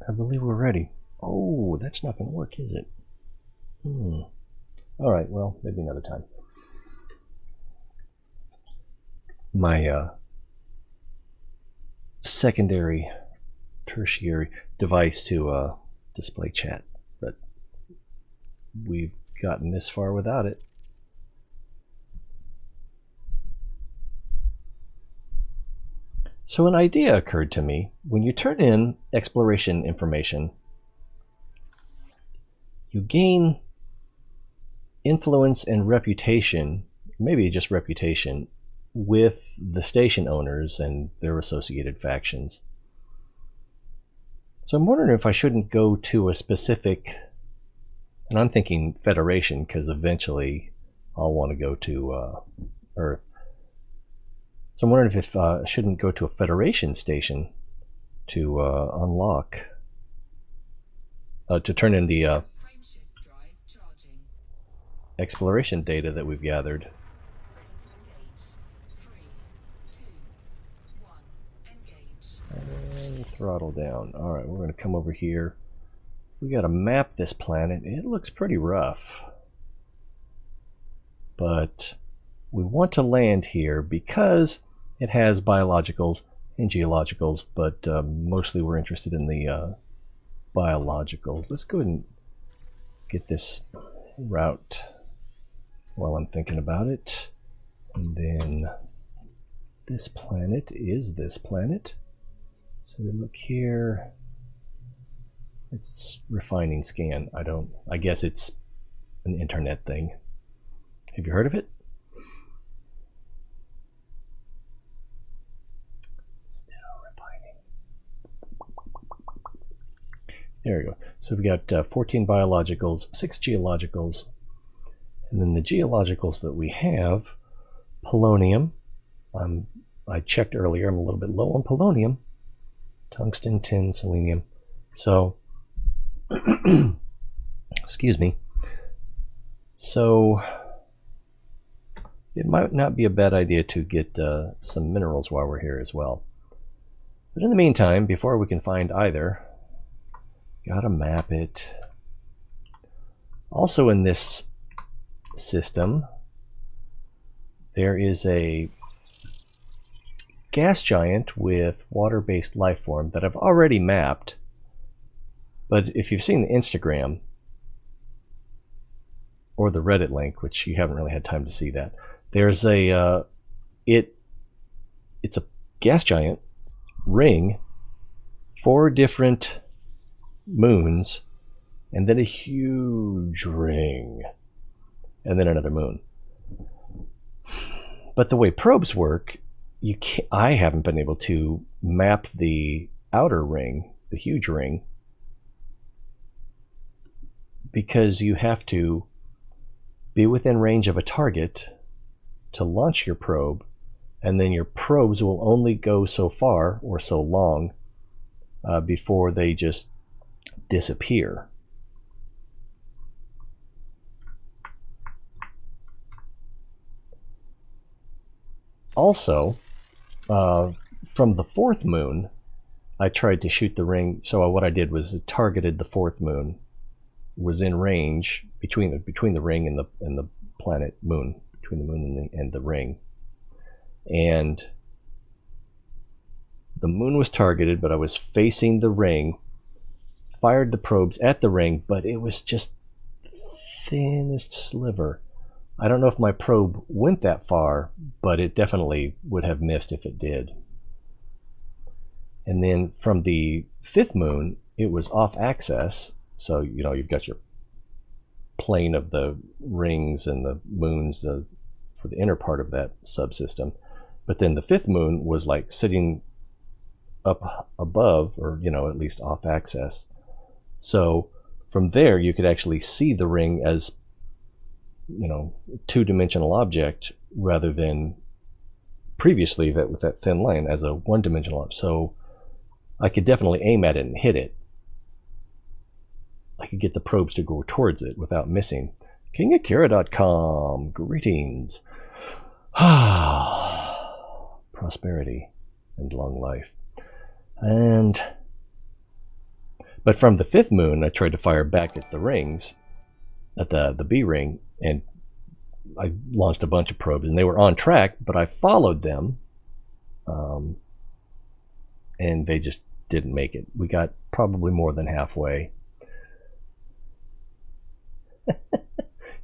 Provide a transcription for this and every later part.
I believe we're ready. Oh, that's not going to work, is it? Alright, well, maybe another time. My secondary, tertiary device to display chat, but we've gotten this far without it. So an idea occurred to me. When you turn in exploration information, you gain influence and reputation, maybe just reputation, with the station owners and their associated factions. So I'm wondering if I shouldn't go to a specific, and I'm thinking Federation, because eventually I'll want to go to Earth. So I'm wondering if I shouldn't go to a Federation station to unlock, to turn in the exploration data that we've gathered. And throttle down. Alright, we're going to come over here. We got to map this planet. It looks pretty rough. But we want to land here because it has biologicals and geologicals, but mostly we're interested in the biologicals. Let's go ahead and get this route while I'm thinking about it. And then this planet is this planet. So we look here. It's refining scan. I guess it's an internet thing. Have you heard of it? Still refining. There we go. So we've got 14 biologicals, 6 geologicals, and then the geologicals that we have, polonium. I checked earlier, I'm a little bit low on polonium. Tungsten, tin, selenium. So, excuse me. So, it might not be a bad idea to get some minerals while we're here as well. But in the meantime, before we can find either, gotta map it. Also in this system, there is a gas giant with water-based life form that I've already mapped. But if you've seen the Instagram or the Reddit link, which you haven't really had time to see that, there's a it's a gas giant ring, 4 different moons, and then a huge ring, and then another moon. But the way probes work, I haven't been able to map the outer ring, the huge ring, because you have to be within range of a target to launch your probe, and then your probes will only go so far or so long before they just disappear. Also, from the 4th moon, I tried to shoot the ring. So what I did was targeted the 4th moon, was in range between the ring and the planet moon, between the moon and the ring, and the moon was targeted, but I was facing the ring. Fired the probes at the ring, but it was just thinnest sliver. I don't know if my probe went that far, but it definitely would have missed if it did. And then from the 5th moon, it was off axis. So, you know, you've got your plane of the rings and the moons for the inner part of that subsystem. But then the 5th moon was like sitting up above, or, you know, at least off axis. So from there, you could actually see the ring as, you know, a 2-dimensional object rather than previously with that thin line as a 1-dimensional object. So I could definitely aim at it and hit it. I could get the probes to go towards it without missing. KingAkira.com. Greetings. Prosperity and long life. And But from the fifth moon, I tried to fire back at the rings, at the B ring, and I launched a bunch of probes, and they were on track, but I followed them, and they just didn't make it. We got probably more than halfway.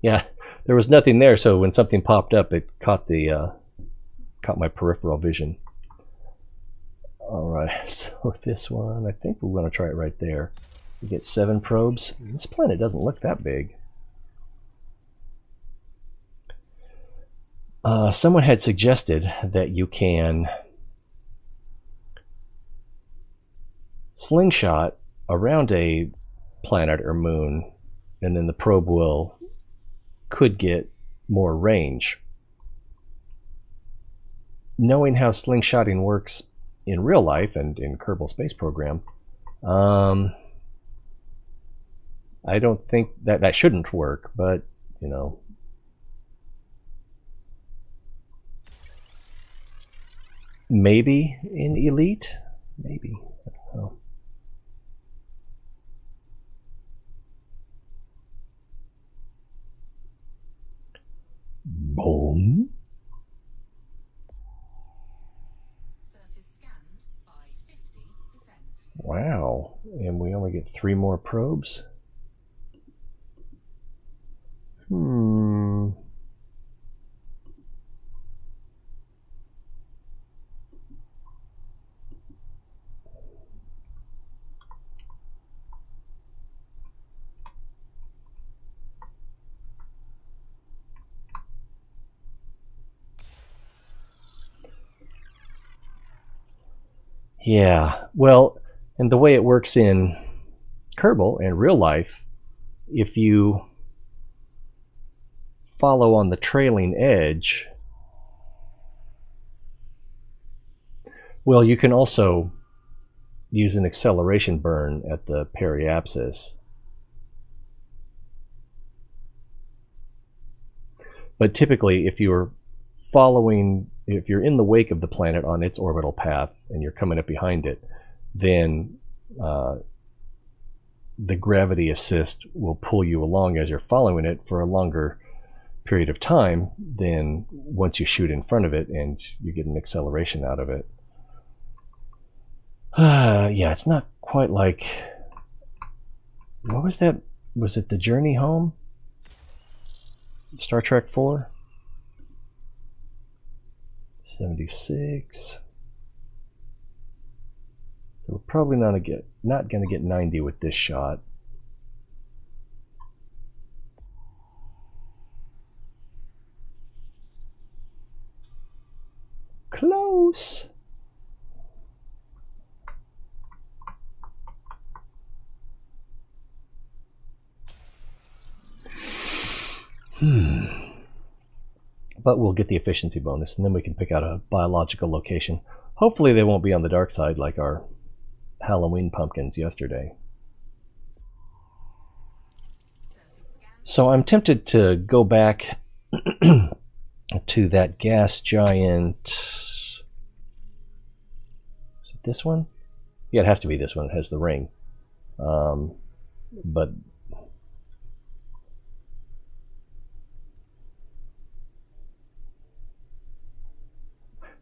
Yeah, there was nothing there, so when something popped up, it caught my peripheral vision. All right, so this one, I think we're going to try it right there. We get 7 probes. This planet doesn't look that big. Someone had suggested that you can slingshot around a planet or moon, and then the probe could get more range. Knowing how slingshotting works in real life and in Kerbal Space Program, I don't think that shouldn't work, but you know. Maybe in Elite? Maybe. I don't know. Boom. Surface scanned by 50%. Wow. And we only get 3 more probes? Yeah, well, and the way it works in Kerbal and real life, if you follow on the trailing edge, well, you can also use an acceleration burn at the periapsis. But typically, if you're in the wake of the planet on its orbital path and you're coming up behind it, then the gravity assist will pull you along as you're following it for a longer period of time than once you shoot in front of it and you get an acceleration out of it. Yeah, it's not quite like... What was that? Was it The Journey Home? Star Trek 4? 76. So we're probably not going to get 90 with this shot. Close. But we'll get the efficiency bonus, and then we can pick out a biological location. Hopefully they won't be on the dark side like our Halloween pumpkins yesterday. So I'm tempted to go back to that gas giant. Is it this one? Yeah, it has to be this one. It has the ring. But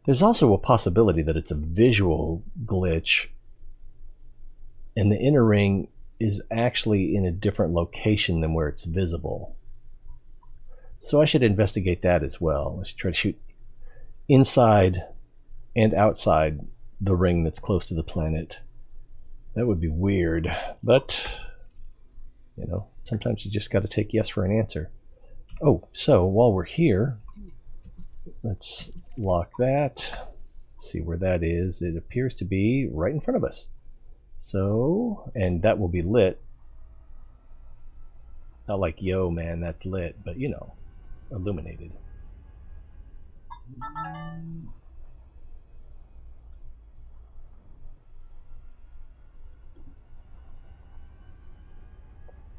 there's also a possibility that it's a visual glitch and the inner ring is actually in a different location than where it's visible. So I should investigate that as well. I should try to shoot inside and outside the ring that's close to the planet. That would be weird, but you know, sometimes you just got to take yes for an answer. Oh, so while we're here, let's lock that. See where that is. It appears to be right in front of us. So, and that will be lit. Not like, yo, man, that's lit, but you know, illuminated.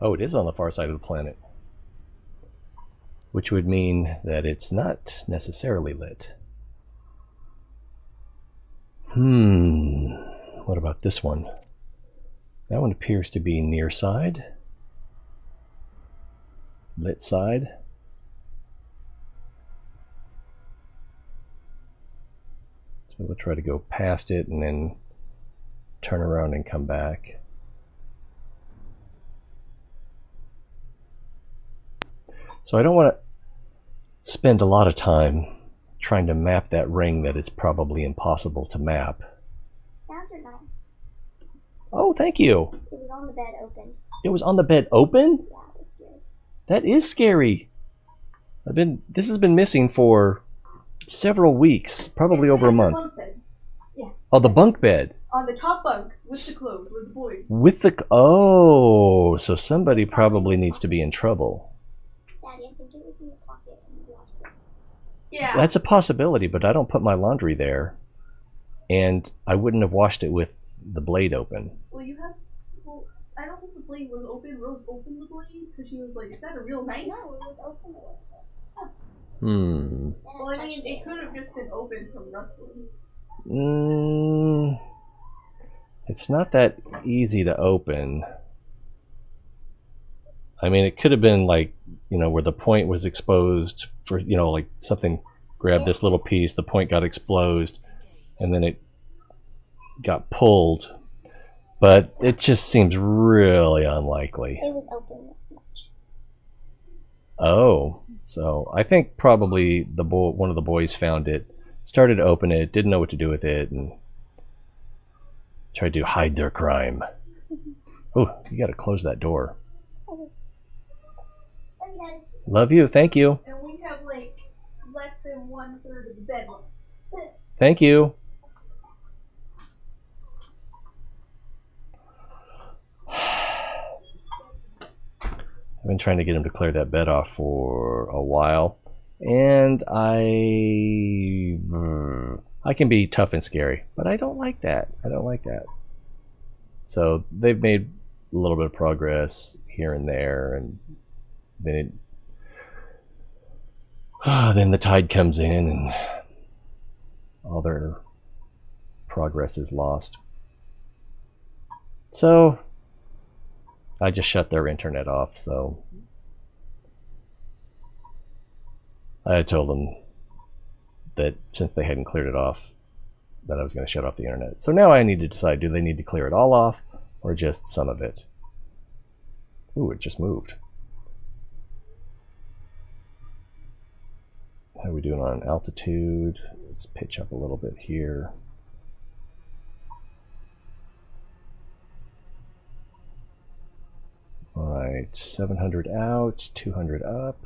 Oh, it is on the far side of the planet. Which would mean that it's not necessarily lit. What about this one? That one appears to be near side. Lit side. So we'll try to go past it and then turn around and come back. So I don't want to spend a lot of time trying to map that ring that is probably impossible to map. Sounds are nice. Oh, thank you. It was on the bed open. It was on the bed open? Yeah, it was scary. That is scary. This has been missing for several weeks, probably over a month. Bunk bed. Yeah. Oh, the bunk bed. On the top bunk with the clothes with the boys. With the oh, so somebody probably needs to be in trouble. Daddy, I think it was in the pocket and you lost it. Yeah. That's a possibility, but I don't put my laundry there, and I wouldn't have washed it with the blade open. Well, I don't think the blade was open. Rose opened the blade because she was like, "Is that a real knife?" No, it was open. Well, I mean, it could have just been open from wrestling. It's not that easy to open. I mean, it could have been like, where the point was exposed for, like something grabbed this little piece, the point got exposed, and then it got pulled. But it just seems really unlikely. It was open this much. Oh, so I think probably one of the boys found it, started to open it, didn't know what to do with it, and tried to hide their crime. Oh, you got to close that door. Love you, thank you. And we have like less than 1/3 of the bed left. Thank you. I've been trying to get him to clear that bed off for a while, and I can be tough and scary, but I don't like that. I don't like that. So they've made a little bit of progress here and there, and then the tide comes in and all their progress is lost. So I just shut their internet off. So I had told them that since they hadn't cleared it off, that I was going to shut off the internet. So now I need to decide, do they need to clear it all off or just some of it? Ooh, it just moved. How are we doing on altitude? Let's pitch up a little bit here. All right, 700 out, 200 up.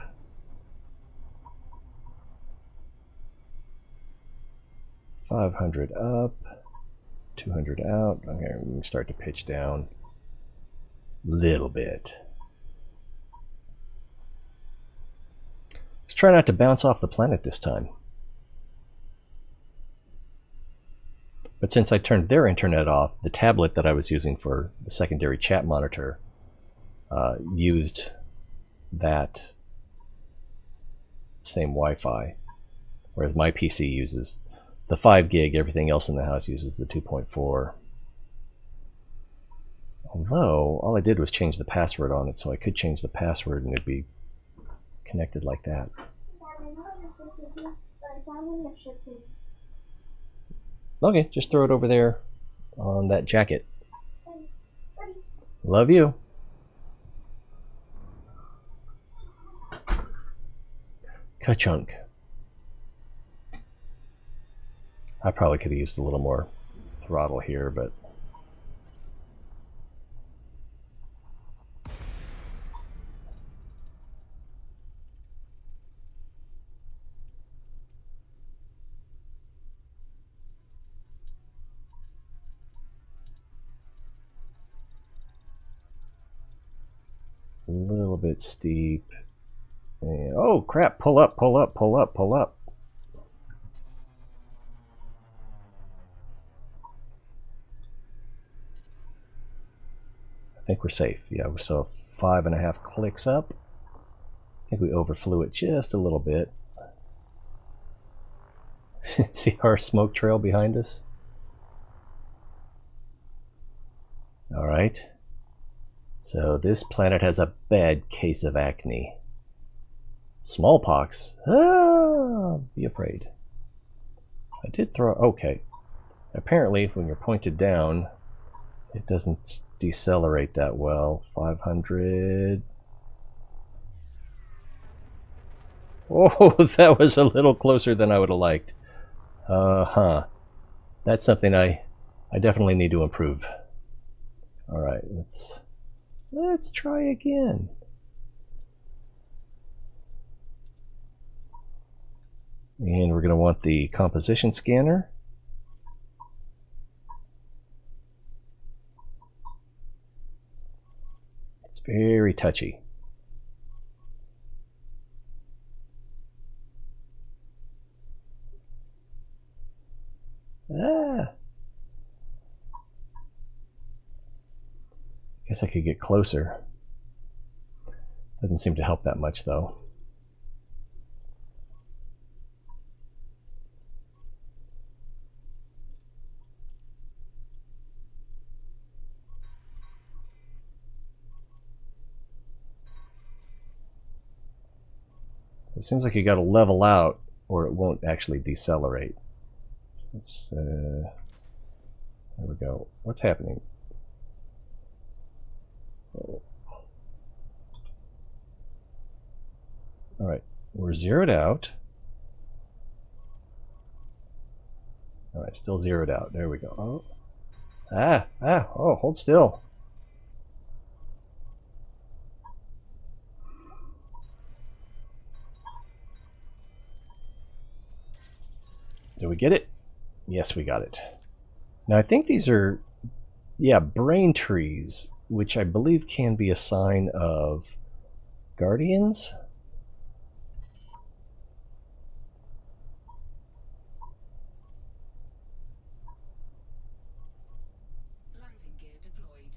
500 up, 200 out. Okay, we can start to pitch down a little bit. Let's try not to bounce off the planet this time. But since I turned their internet off, the tablet that I was using for the secondary chat monitor used that same Wi-Fi, whereas my PC uses the 5 gig, everything else in the house uses the 2.4. Although, all I did was change the password on it, so I could change the password and it'd be connected like that. Okay, just throw it over there on that jacket. Love you. Ka-chunk. I probably could have used a little more throttle here, but a little bit steep. And, oh crap, pull up, pull up, pull up, pull up. I think we're safe. Yeah, so 5.5 clicks up. I think we overflew it just a little bit. See our smoke trail behind us? All right. So this planet has a bad case of acne. Smallpox? Ah, be afraid. I did throw... Okay. Apparently, when you're pointed down, it doesn't decelerate that well. 500... Oh, that was a little closer than I would have liked. Uh-huh. That's something I definitely need to improve. Alright, let's try again. And we're going to want the composition scanner. It's very touchy. Ah! Guess I could get closer. Doesn't seem to help that much, though. So it seems like you got to level out, or it won't actually decelerate. There we go. What's happening? Oh. Alright, we're zeroed out. Alright, still zeroed out. There we go. Oh. Oh, hold still. Did we get it? Yes, we got it. Now, I think these are, yeah, brain trees, which I believe can be a sign of guardians. Landing gear deployed.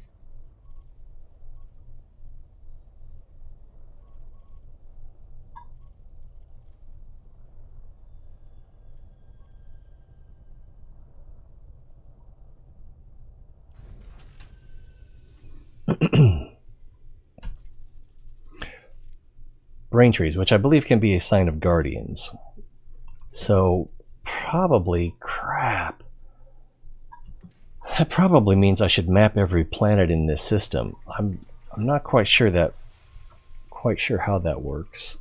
Brain trees, which I believe can be a sign of guardians. So, probably, crap. That probably means I should map every planet in this system. I'm not quite sure how that works.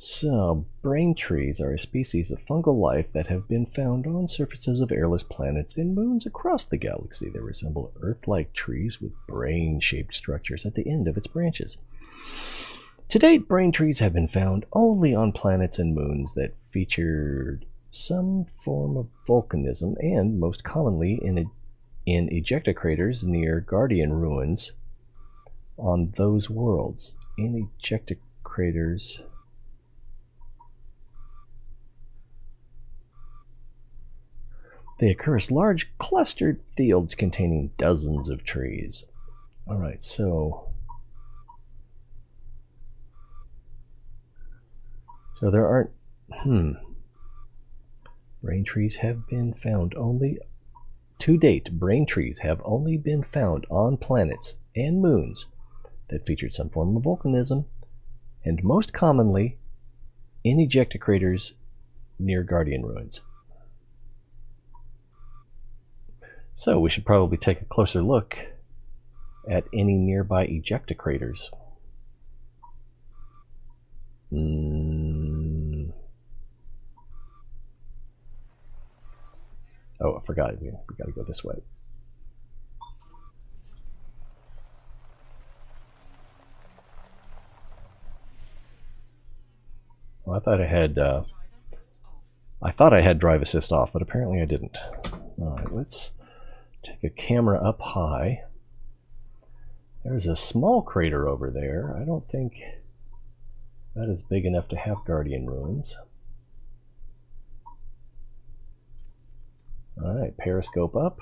So, brain trees are a species of fungal life that have been found on surfaces of airless planets and moons across the galaxy. They resemble Earth-like trees with brain-shaped structures at the end of its branches. To date, brain trees have been found only on planets and moons that featured some form of volcanism, and most commonly in ejecta craters near Guardian ruins on those worlds. In ejecta craters... They occur as large clustered fields containing dozens of trees. Alright, so there aren't... Brain trees have been found only... To date, brain trees have only been found on planets and moons that featured some form of volcanism, and most commonly in ejecta craters near Guardian ruins. So we should probably take a closer look at any nearby ejecta craters. Oh, I forgot. We got to go this way. Well, I thought I had drive assist off, but apparently I didn't. All right, let's take a camera up high. There's a small crater over there. I don't think That is big enough to have guardian ruins. Alright, periscope up.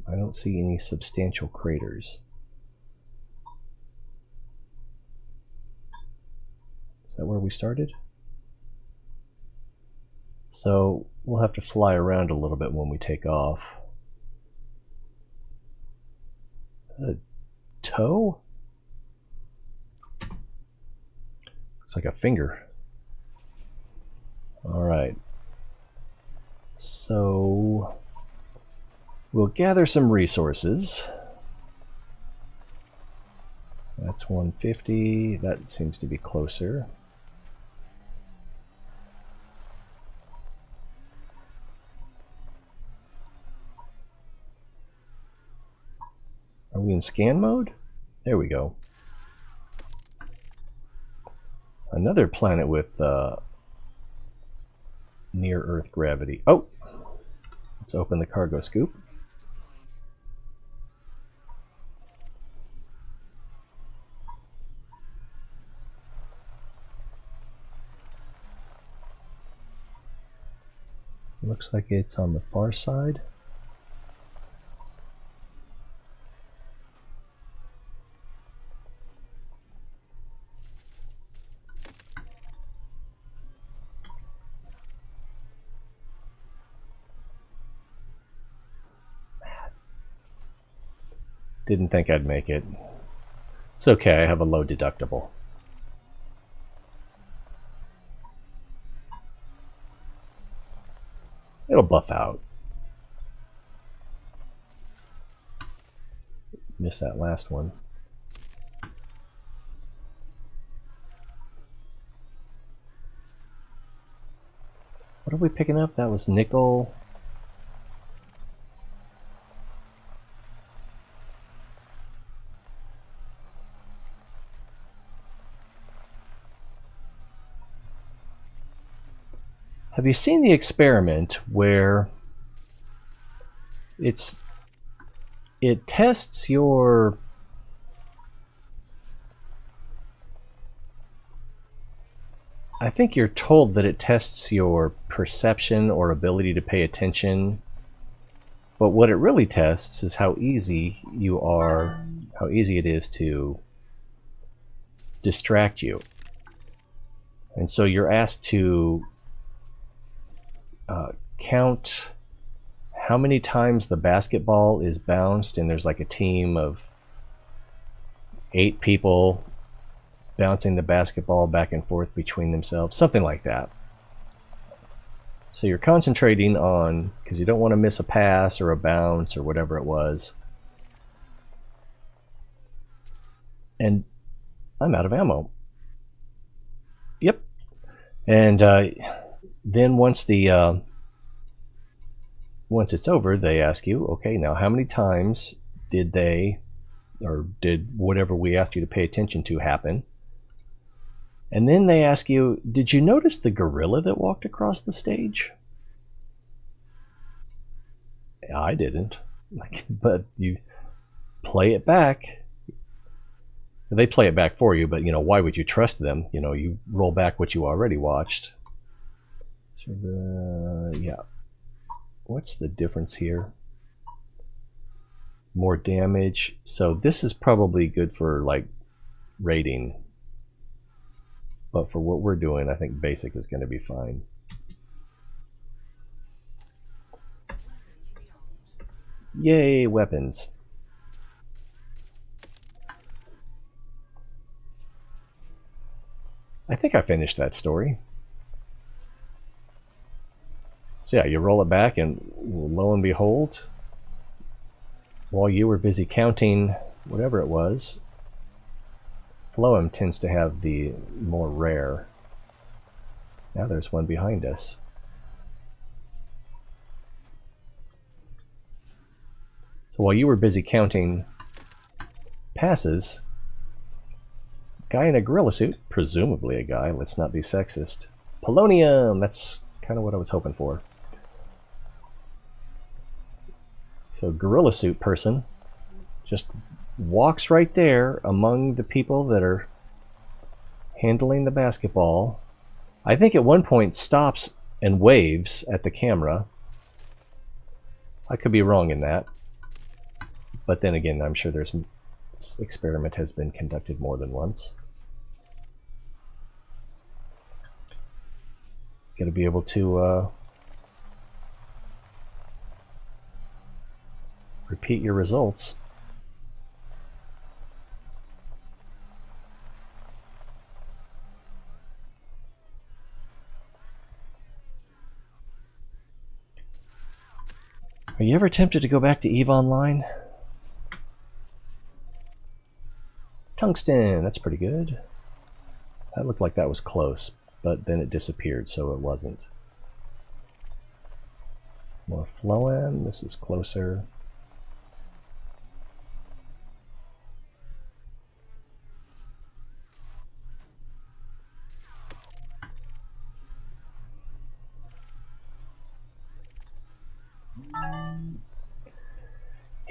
I don't see any substantial craters. Is that where we started? So we'll have to fly around a little bit when we take off. A toe? Looks like a finger. Alright. So we'll gather some resources. That's 150. That seems to be closer. Are we in scan mode? There we go. Another planet with near Earth gravity. Oh! Let's open the cargo scoop. Looks like it's on the far side. Didn't think I'd make it. It's okay, I have a low deductible. It'll buff out. Missed that last one. What are we picking up? That was nickel. Have you seen the experiment where it tests your I think you're told that it tests your perception or ability to pay attention, but what it really tests is how easy you are, how easy it is to distract you. And so you're asked to count how many times the basketball is bounced, and there's like a team of 8 people bouncing the basketball back and forth between themselves, something like that. So you're concentrating on, because you don't want to miss a pass or a bounce or whatever it was. And I'm out of ammo. Yep. And then once it's over, they ask you, okay, now how many times did whatever we asked you to pay attention to happen? And then they ask you, did you notice the gorilla that walked across the stage? I didn't. But you play it back. They play it back for you, but why would you trust them? You roll back what you already watched. So yeah. What's the difference here? More damage. So this is probably good for like raiding. But for what we're doing, I think basic is going to be fine. Yay, weapons. I think I finished that story. So yeah, you roll it back and lo and behold, while you were busy counting whatever it was, Phloem tends to have the more rare. Now there's one behind us. So while you were busy counting passes, guy in a gorilla suit, presumably a guy, let's not be sexist, Polonium! That's kind of what I was hoping for. So gorilla suit person just walks right there among the people that are handling the basketball. I think at one point stops and waves at the camera. I could be wrong in that. But then again, I'm sure this experiment has been conducted more than once. Got to be able to repeat your results. Are you ever tempted to go back to EVE Online? Tungsten, that's pretty good. That looked like that was close, but then it disappeared, so it wasn't. More phloem, this is closer.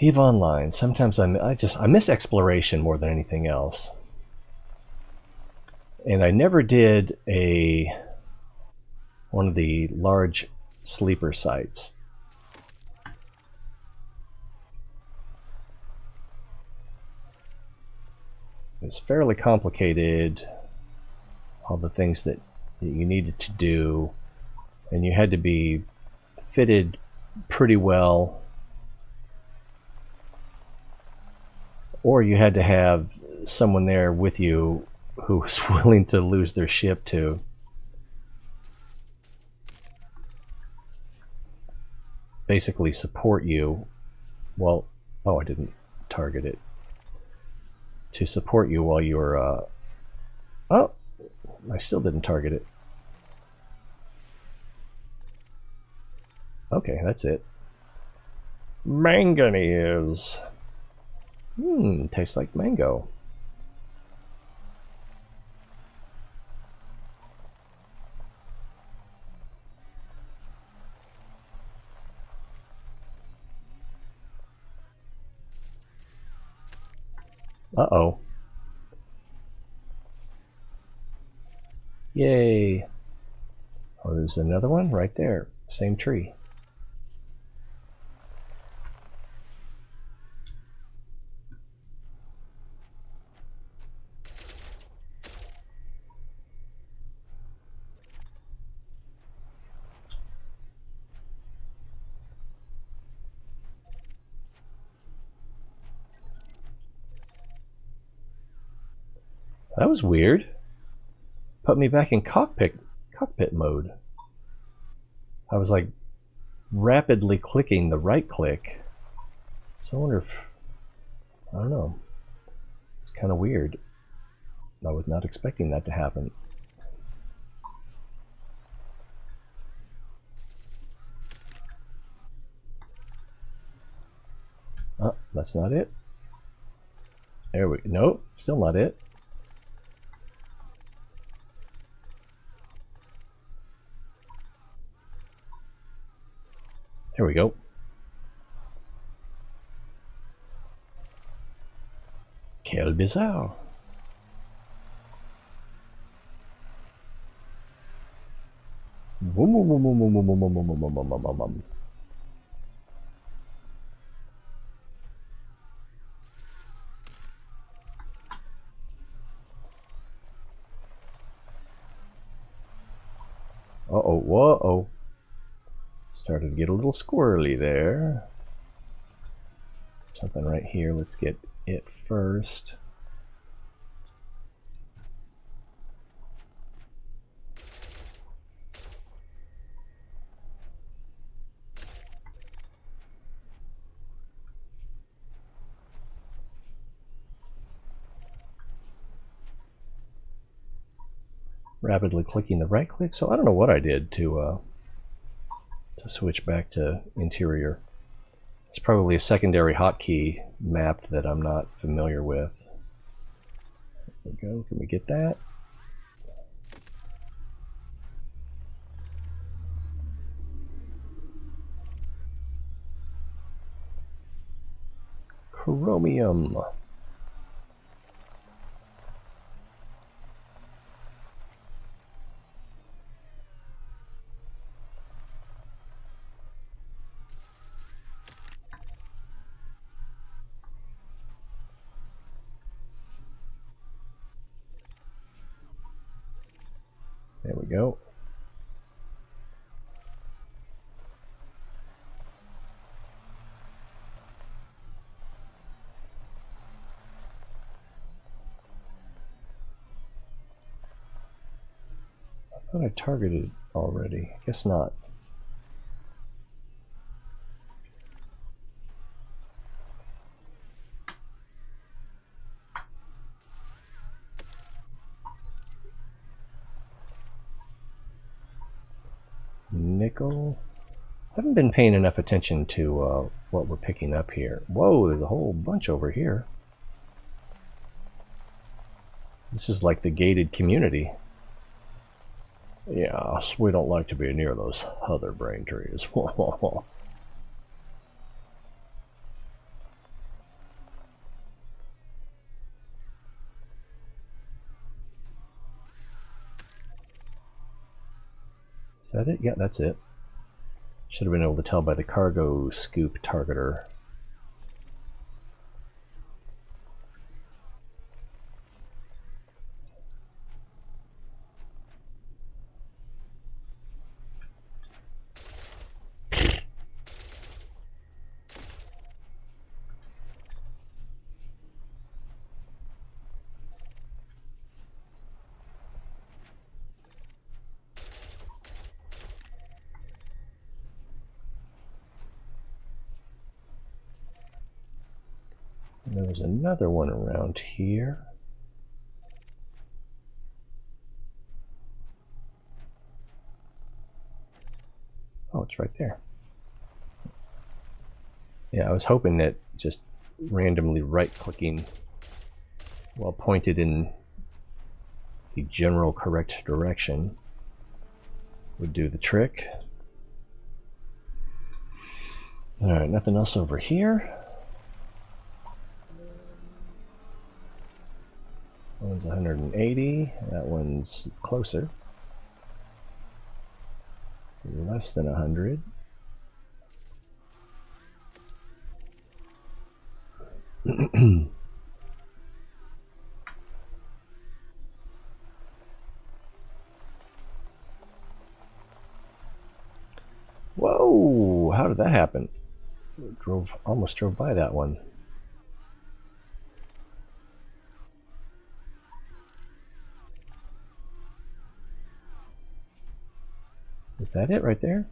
EVE Online. Sometimes I miss exploration more than anything else. And I never did one of the large sleeper sites. It was fairly complicated, all the things that you needed to do, and you had to be fitted pretty well, or you had to have someone there with you who was willing to lose their ship to basically support you. Well, oh, I didn't target it. To support you while you were oh, I still didn't target it. Okay, that's it. Manganese. Tastes like mango. Uh-oh. Yay. Oh, there's another one right there. Same tree. That was weird. Put me back in cockpit mode. I was like rapidly clicking the right click. So I wonder if, I don't know. It's kind of weird. I was not expecting that to happen. Oh, that's not it. There we go. Nope, still not it. There we go. Quel bizarre. Uh-oh, whoa-oh. Started to get a little squirrely there. Something right here. Let's get it first. Rapidly clicking the right click. So I don't know what I did to switch back to interior. It's probably a secondary hotkey mapped that I'm not familiar with. There we go. Can we get that? Chromium. There we go. I thought I targeted already. Guess not. Nickel. Haven't been paying enough attention to what we're picking up here. Whoa, there's a whole bunch over here. This is like the gated community. Yeah, we don't like to be near those other brain trees. Is that it? Yeah, that's it. Should have been able to tell by the cargo scoop targeter. And there was another one around here. Oh, it's right there. Yeah, I was hoping that just randomly right-clicking while pointed in the general correct direction would do the trick. Alright, nothing else over here. That one's 180. That one's closer. Less than 100. Whoa! How did that happen? Almost drove by that one. Is that it right there?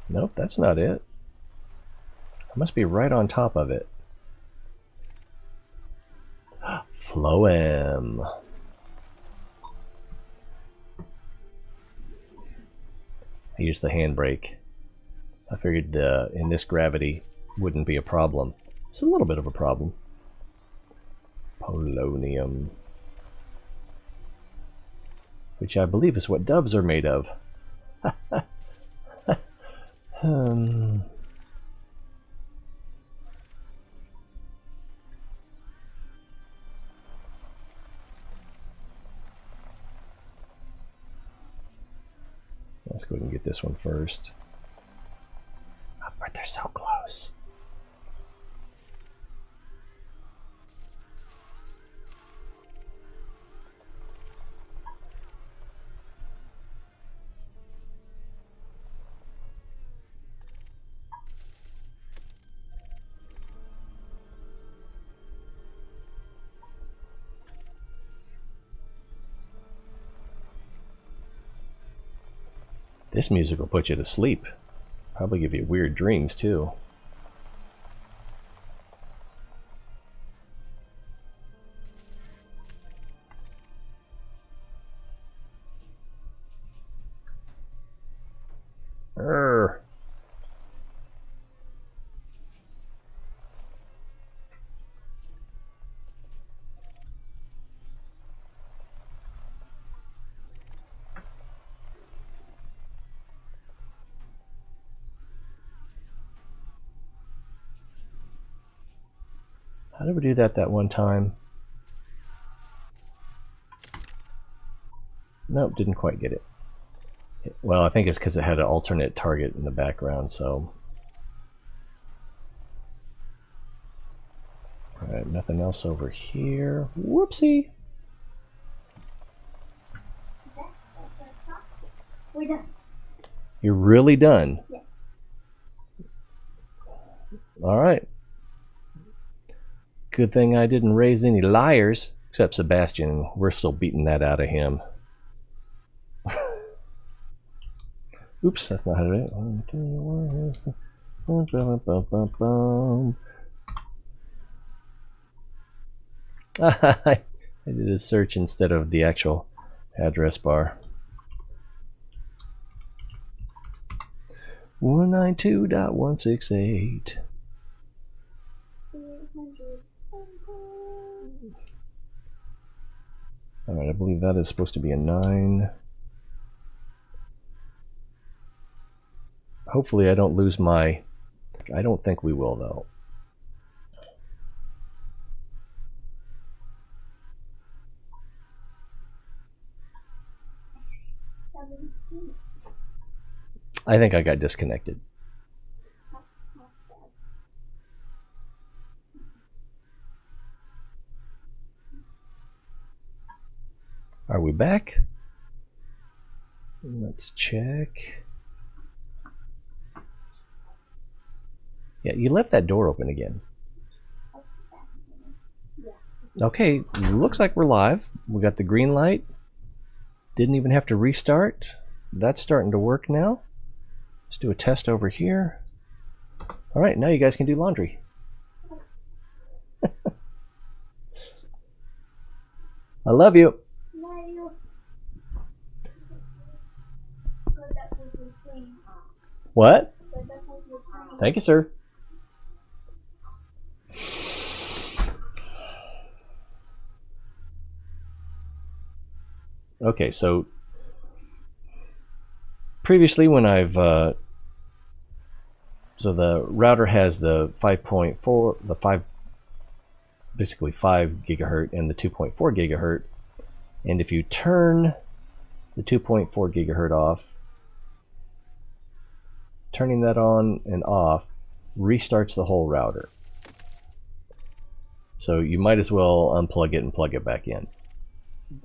Nope, that's not it. I must be right on top of it. Phloem. I used the handbrake. I figured in this gravity wouldn't be a problem. It's a little bit of a problem. Polonium. Which I believe is what doves are made of. Let's go ahead and get this one first. Oh, but they're so close. This music will put you to sleep. Probably give you weird dreams too. Urgh. How did we do that one time? Nope, didn't quite get it. Well, I think it's because it had an alternate target in the background, so... Alright, nothing else over here. Whoopsie! We're done. You're really done? Yeah. Alright. Good thing I didn't raise any liars, except Sebastian. We're still beating that out of him. Oops, that's not how to do it. I did a search instead of the actual address bar. 192.168. Alright, I believe that is supposed to be a 9. Hopefully I don't lose my... I don't think we will, though. I think I got disconnected. Are we back? Let's check. Yeah, you left that door open again. Okay, looks like we're live. We got the green light. Didn't even have to restart. That's starting to work now. Let's do a test over here. Alright, now you guys can do laundry. I love you. What? Thank you, sir. Okay, so previously when I've so the router has the 5.4, the 5, basically 5 gigahertz and the 2.4 gigahertz, and if you turn the 2.4 gigahertz off, turning that on and off restarts the whole router. So you might as well unplug it and plug it back in.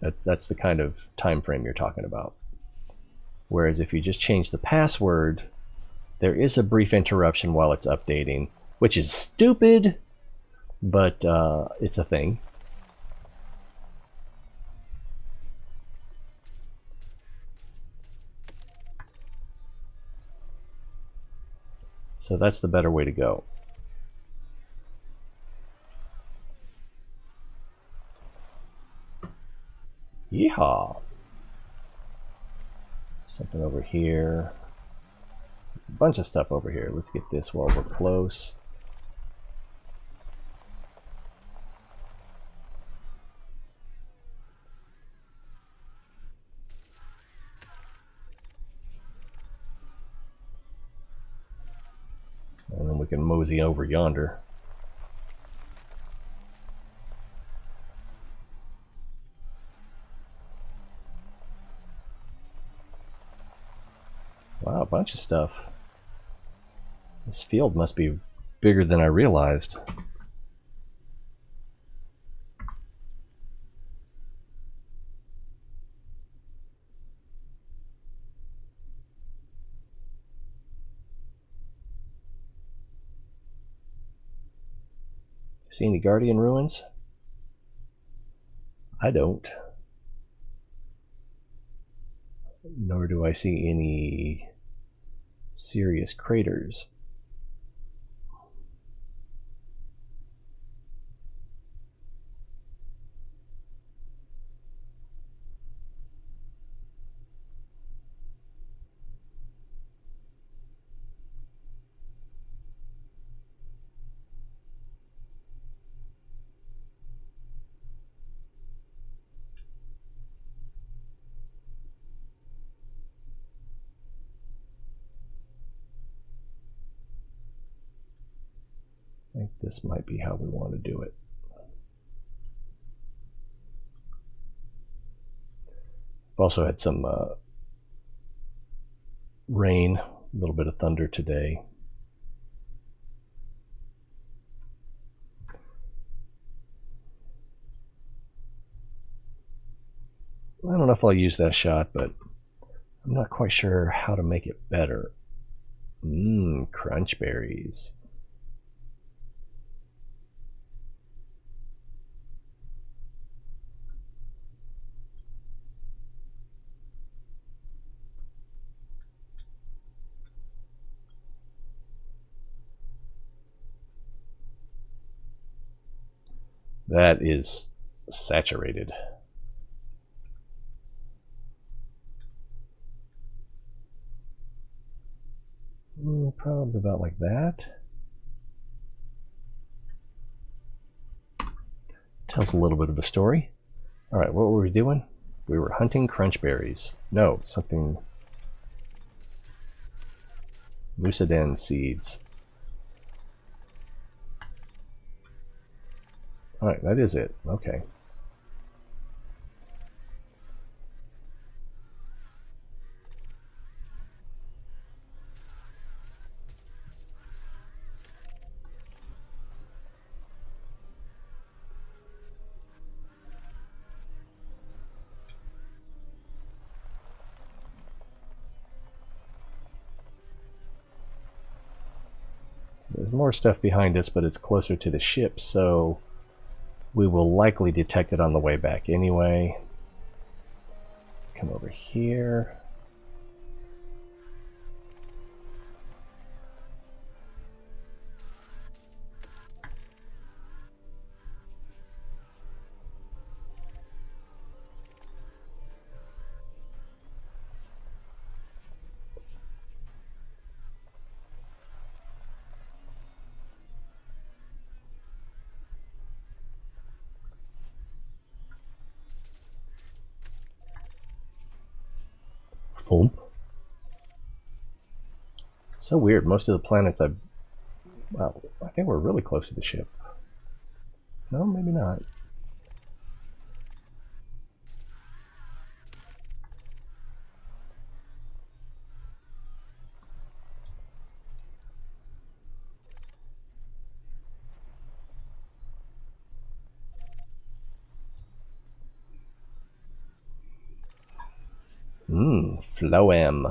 That's the kind of time frame you're talking about. Whereas if you just change the password, there is a brief interruption while it's updating, which is stupid, but it's a thing. So that's the better way to go. Yeehaw! Something over here. A bunch of stuff over here. Let's get this while we're close. And then we can mosey over yonder. Wow, a bunch of stuff. This field must be bigger than I realized. See any Guardian ruins? I don't. Nor do I see any serious craters. I think this might be how we want to do it. We've also had some rain, a little bit of thunder today. I don't know if I'll use that shot, but I'm not quite sure how to make it better. Crunch berries. That is saturated. Probably about like that. Tells a little bit of a story. All right, what were we doing? We were hunting crunch berries. No, something. Luciden seeds. All right, that is it. Okay. There's more stuff behind us, but it's closer to the ship, so we will likely detect it on the way back anyway. Let's come over here. Thump. So weird. Most of the planets well, I think we're really close to the ship. No, maybe not. Phloem.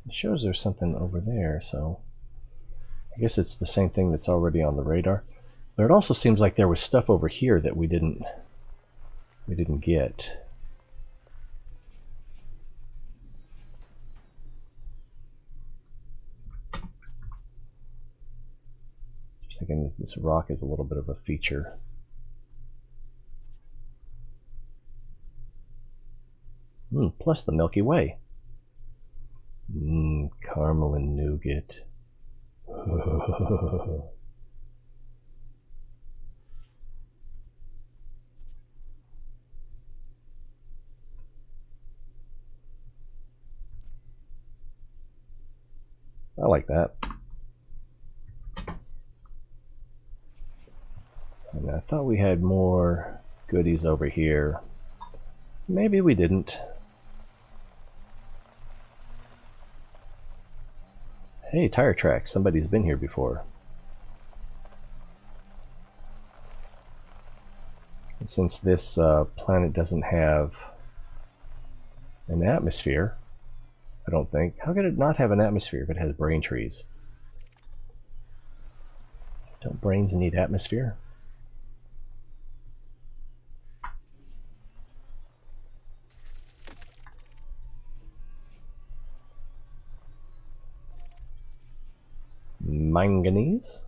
It shows there's something over there, so I guess it's the same thing that's already on the radar. But it also seems like there was stuff over here that we didn't get. Just thinking that this rock is a little bit of a feature. Plus the Milky Way. Caramel and nougat. I like that. And I thought we had more goodies over here. Maybe we didn't. Hey, tire tracks. Somebody's been here before. And since this planet doesn't have an atmosphere, I don't think. How could it not have an atmosphere if it has brain trees? Don't brains need atmosphere? Manganese?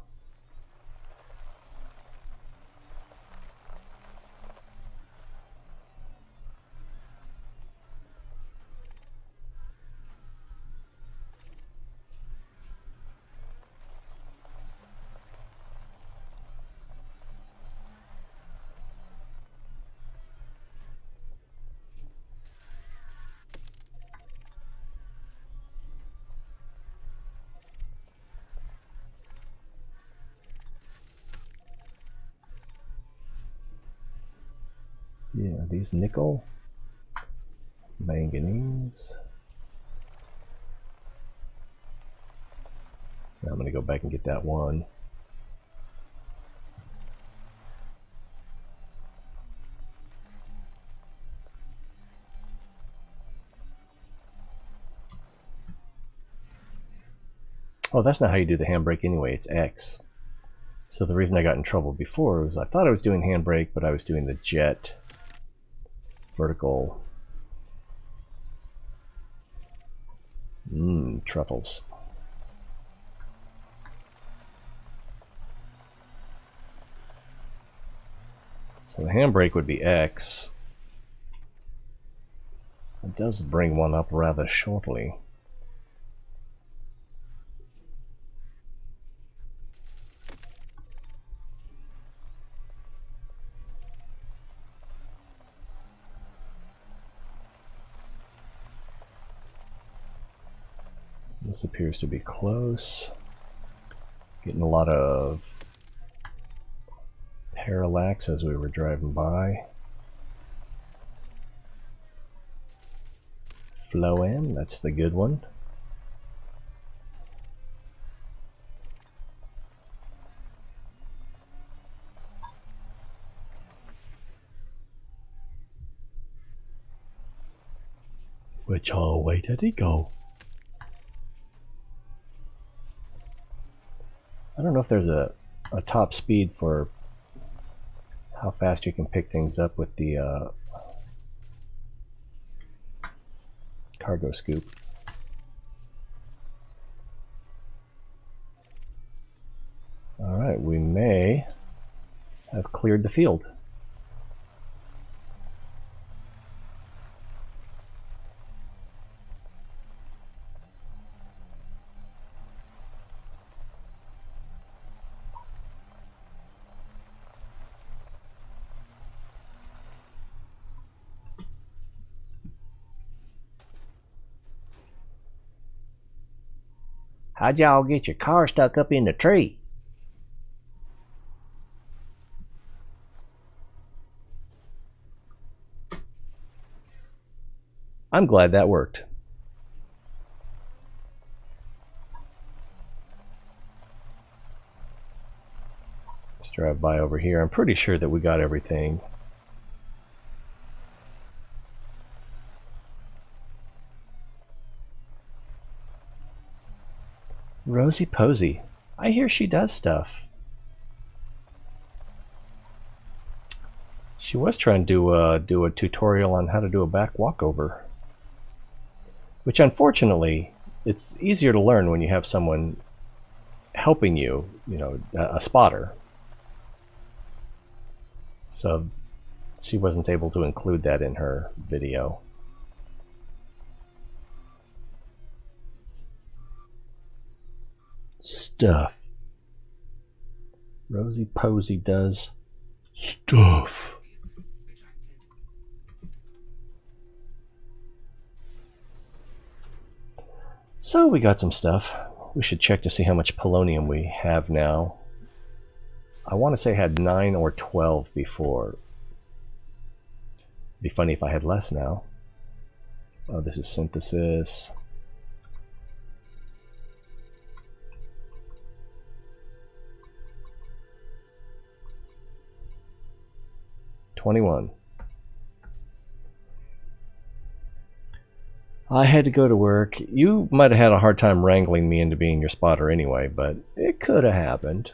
Are these nickel? Manganese. Now I'm going to go back and get that one. Oh, that's not how you do the handbrake anyway, it's X. So the reason I got in trouble before was I thought I was doing handbrake, but I was doing the jet vertical. Truffles. So the handbrake would be X. It does bring one up rather shortly. This appears to be close. Getting a lot of parallax as we were driving by. Flow in, that's the good one. Which way did he go? I don't know if there's a top speed for how fast you can pick things up with the cargo scoop. Alright, we may have cleared the field. How'd y'all get your car stuck up in the tree? I'm glad that worked. Let's drive by over here. I'm pretty sure that we got everything. Rosie Posey. I hear she does stuff. She was trying to do a tutorial on how to do a back walkover. Which unfortunately, it's easier to learn when you have someone helping you, you know, a spotter. So she wasn't able to include that in her video. Stuff. Rosie Posey does stuff. So we got some stuff. We should check to see how much polonium we have now. I want to say I had 9 or 12 before. It'd be funny if I had less now. Oh, this is synthesis. $21. I had to go to work. You might have had a hard time wrangling me into being your spotter anyway, but it could have happened.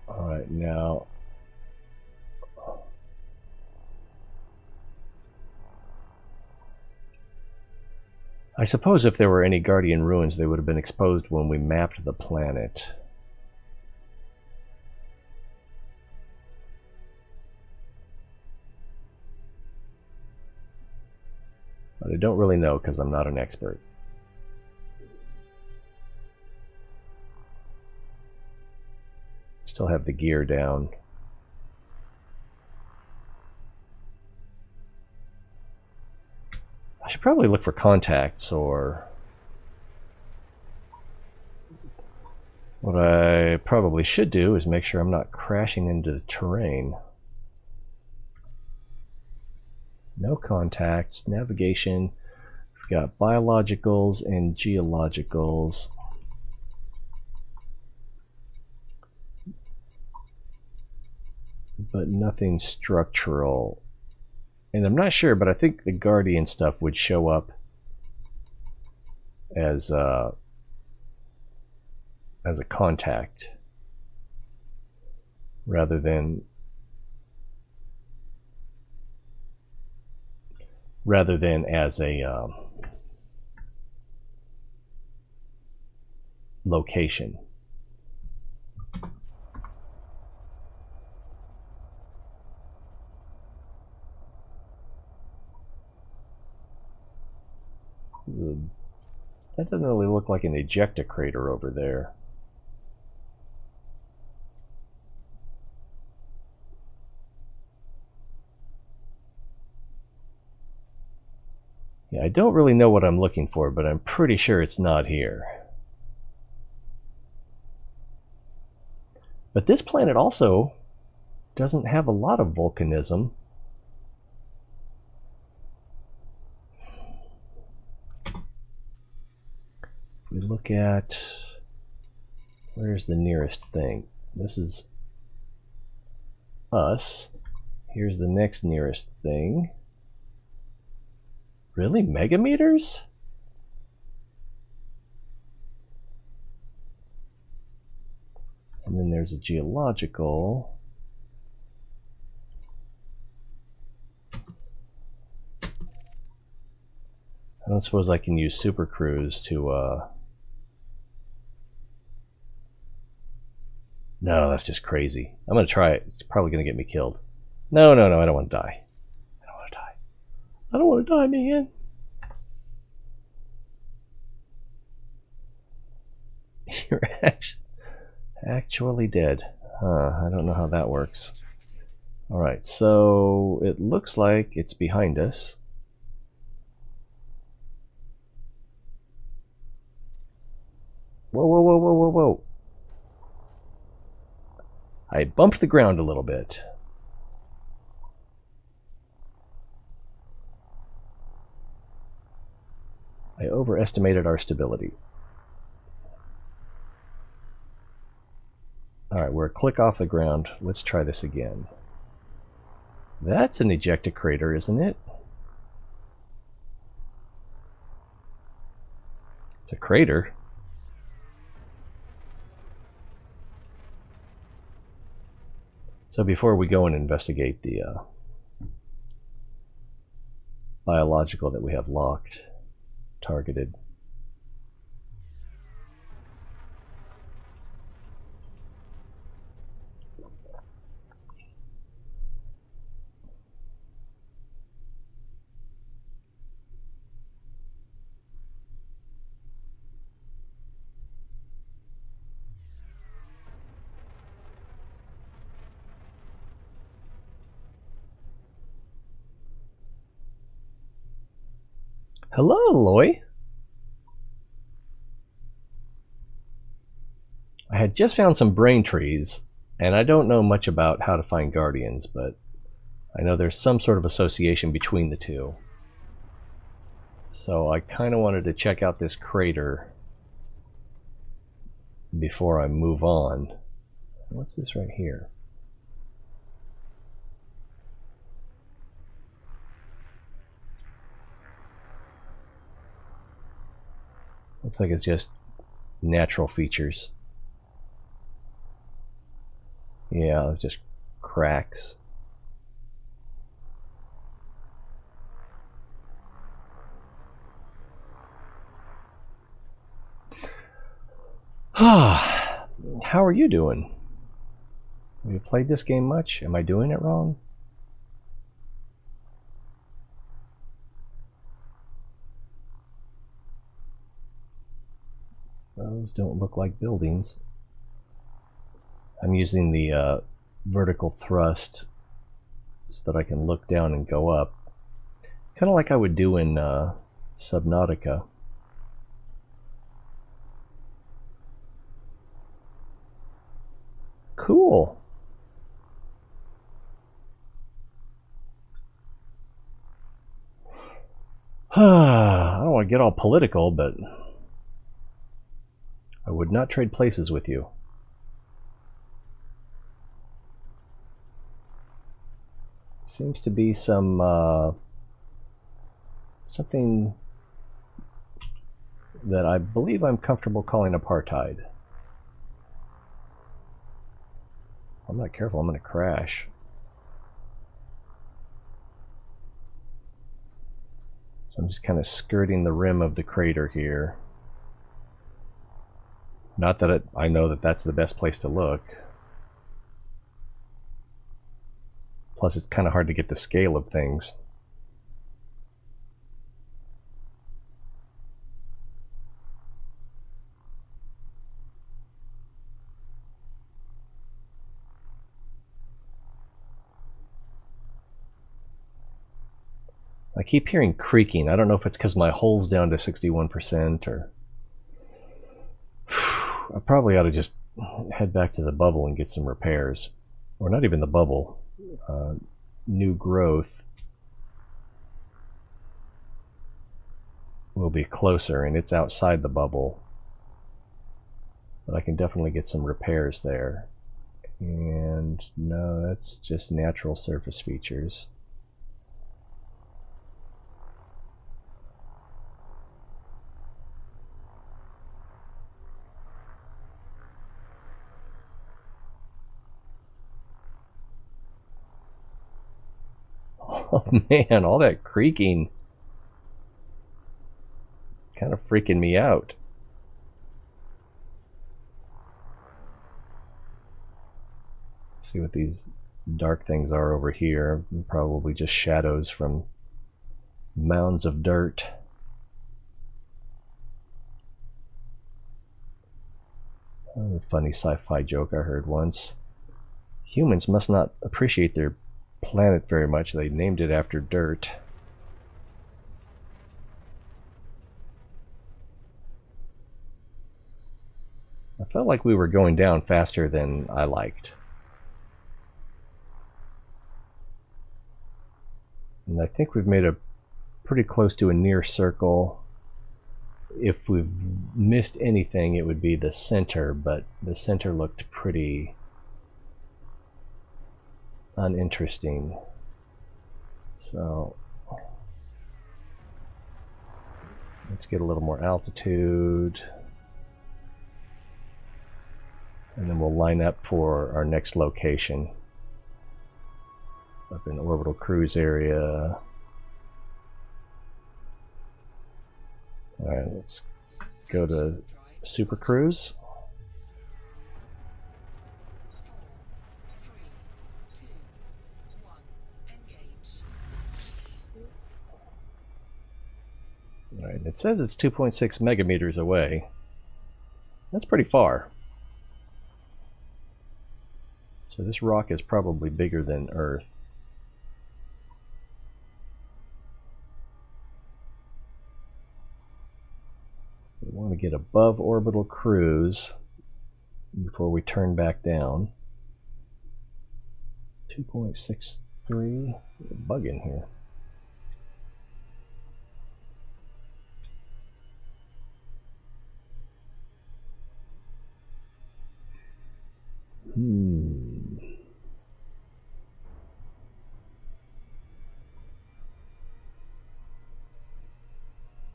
Alright, now... I suppose if there were any Guardian ruins, they would have been exposed when we mapped the planet. But I don't really know because I'm not an expert. Still have the gear down. I should probably look for contacts or What I probably should do is make sure I'm not crashing into the terrain. No contacts, navigation. We've got biologicals and geologicals. But nothing structural. And I'm not sure, but I think the Guardian stuff would show up as a contact rather than as a location. That doesn't really look like an ejecta crater over there. Yeah, I don't really know what I'm looking for, but I'm pretty sure it's not here. But this planet also doesn't have a lot of volcanism. We look at, where's the nearest thing? This is us. Here's the next nearest thing. Really? Megameters? And then there's a geological. I don't suppose I can use Super Cruise to No, that's just crazy. I'm gonna try it. It's probably gonna get me killed. No, no, no, I don't want to die. I don't want to die. I don't want to die, man. You're actually dead. I don't know how that works. Alright, so it looks like it's behind us. Whoa, whoa, whoa, whoa, whoa, whoa. I bumped the ground a little bit. I overestimated our stability. Alright, we're a click off the ground. Let's try this again. That's an ejecta crater, isn't it? It's a crater. So before we go and investigate the biological that we have locked, targeted. Hello, Loy. I had just found some brain trees, and I don't know much about how to find guardians, but I know there's some sort of association between the two. So I kind of wanted to check out this crater before I move on. What's this right here? Looks like it's just natural features. Yeah, it's just cracks. How are you doing? Have you played this game much? Am I doing it wrong? Those don't look like buildings. I'm using the vertical thrust so that I can look down and go up. Kind of like I would do in Subnautica. Cool. I don't want to get all political, but I would not trade places with you. Seems to be some something that I believe I'm comfortable calling apartheid. If I'm not careful, I'm going to crash. So I'm just kind of skirting the rim of the crater here. Not that I know that that's the best place to look. Plus, it's kind of hard to get the scale of things. I keep hearing creaking. I don't know if it's because my hull's down to 61% or... I probably ought to just head back to the bubble and get some repairs. Or not even the bubble. New growth will be closer, and it's outside the bubble. But I can definitely get some repairs there. And no, that's just natural surface features. Oh man, all that creaking kind of freaking me out. Let's see what these dark things are over here. Probably just shadows from mounds of dirt. Oh, a funny sci-fi joke I heard once. Humans must not appreciate their planet very much. They named it after dirt. I felt like we were going down faster than I liked. And I think we've made a pretty close to a near circle. If we've missed anything, it would be the center, but the center looked pretty uninteresting. So let's get a little more altitude, and then we'll line up for our next location up in orbital cruise area. Alright, let's go to super cruise. 4, 3, 2, 1, engage. Alright, it says it's 2.6 megameters away. That's pretty far. So this rock is probably bigger than Earth. We want to get above orbital cruise before we turn back down. 2.63. Bug in here.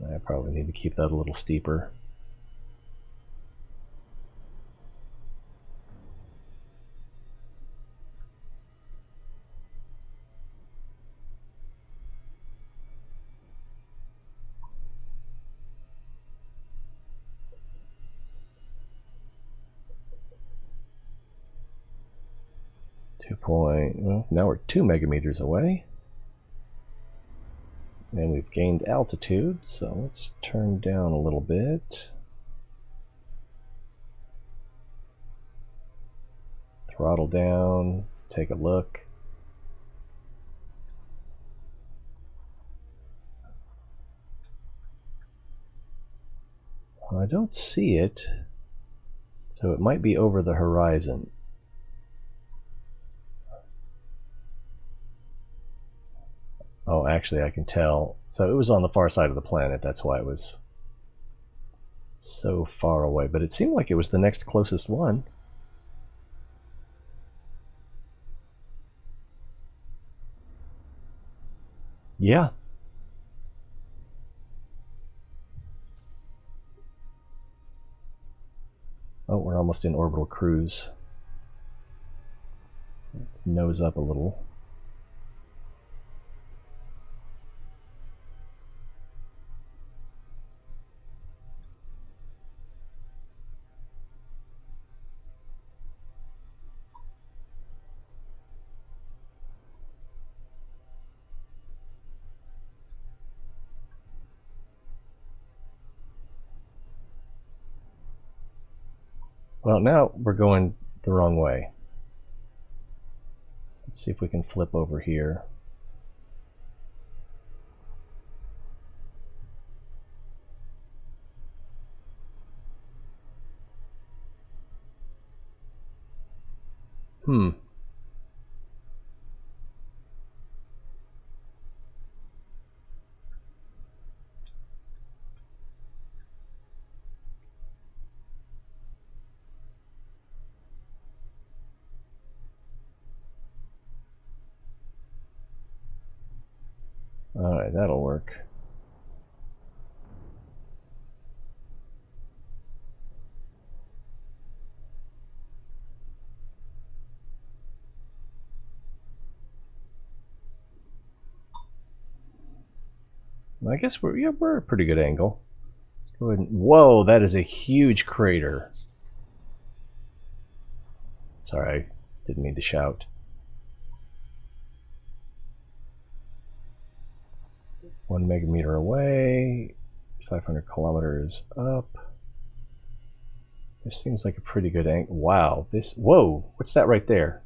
I probably need to keep that a little steeper. Well, now we're 2 megameters away. And we've gained altitude, so let's turn down a little bit. Throttle down, take a look. I don't see it, so it might be over the horizon. Oh, actually, I can tell. So it was on the far side of the planet. That's why it was so far away. But it seemed like it was the next closest one. Yeah. Oh, we're almost in orbital cruise. Let's nose up a little. Well, now we're going the wrong way. Let's see if we can flip over here. Alright, that'll work. I guess we're at a pretty good angle. Let's go ahead and, whoa, that is a huge crater. Sorry, didn't mean to shout. One megameter away, 500 kilometers up. This seems like a pretty good angle. Wow, this, whoa, what's that right there?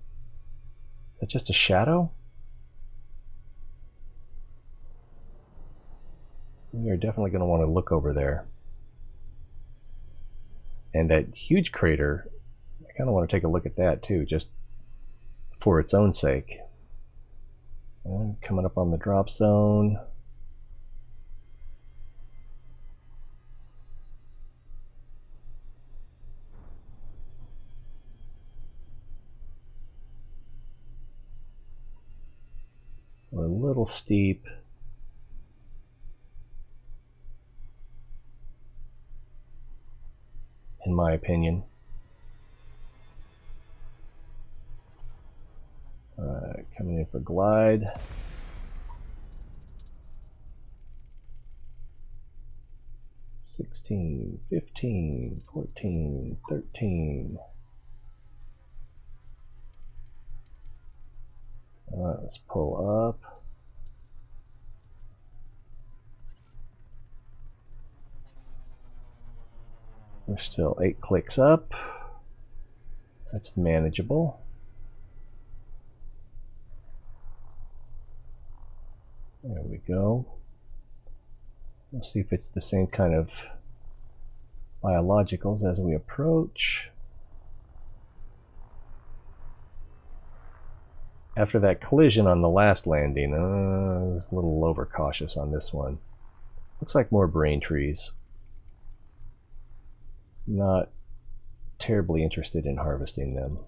Is that just a shadow? We are definitely going to want to look over there. And that huge crater, I kind of want to take a look at that too, just for its own sake. And coming up on the drop zone. We're a little steep. In my opinion. Alright, coming in for glide. $16, $15, $14, $13. Alright, let's pull up. We're still 8 clicks up. That's manageable. There we go. We'll see if it's the same kind of biologicals as we approach. After that collision on the last landing, I was a little overcautious on this one. Looks like more brain trees. Not terribly interested in harvesting them.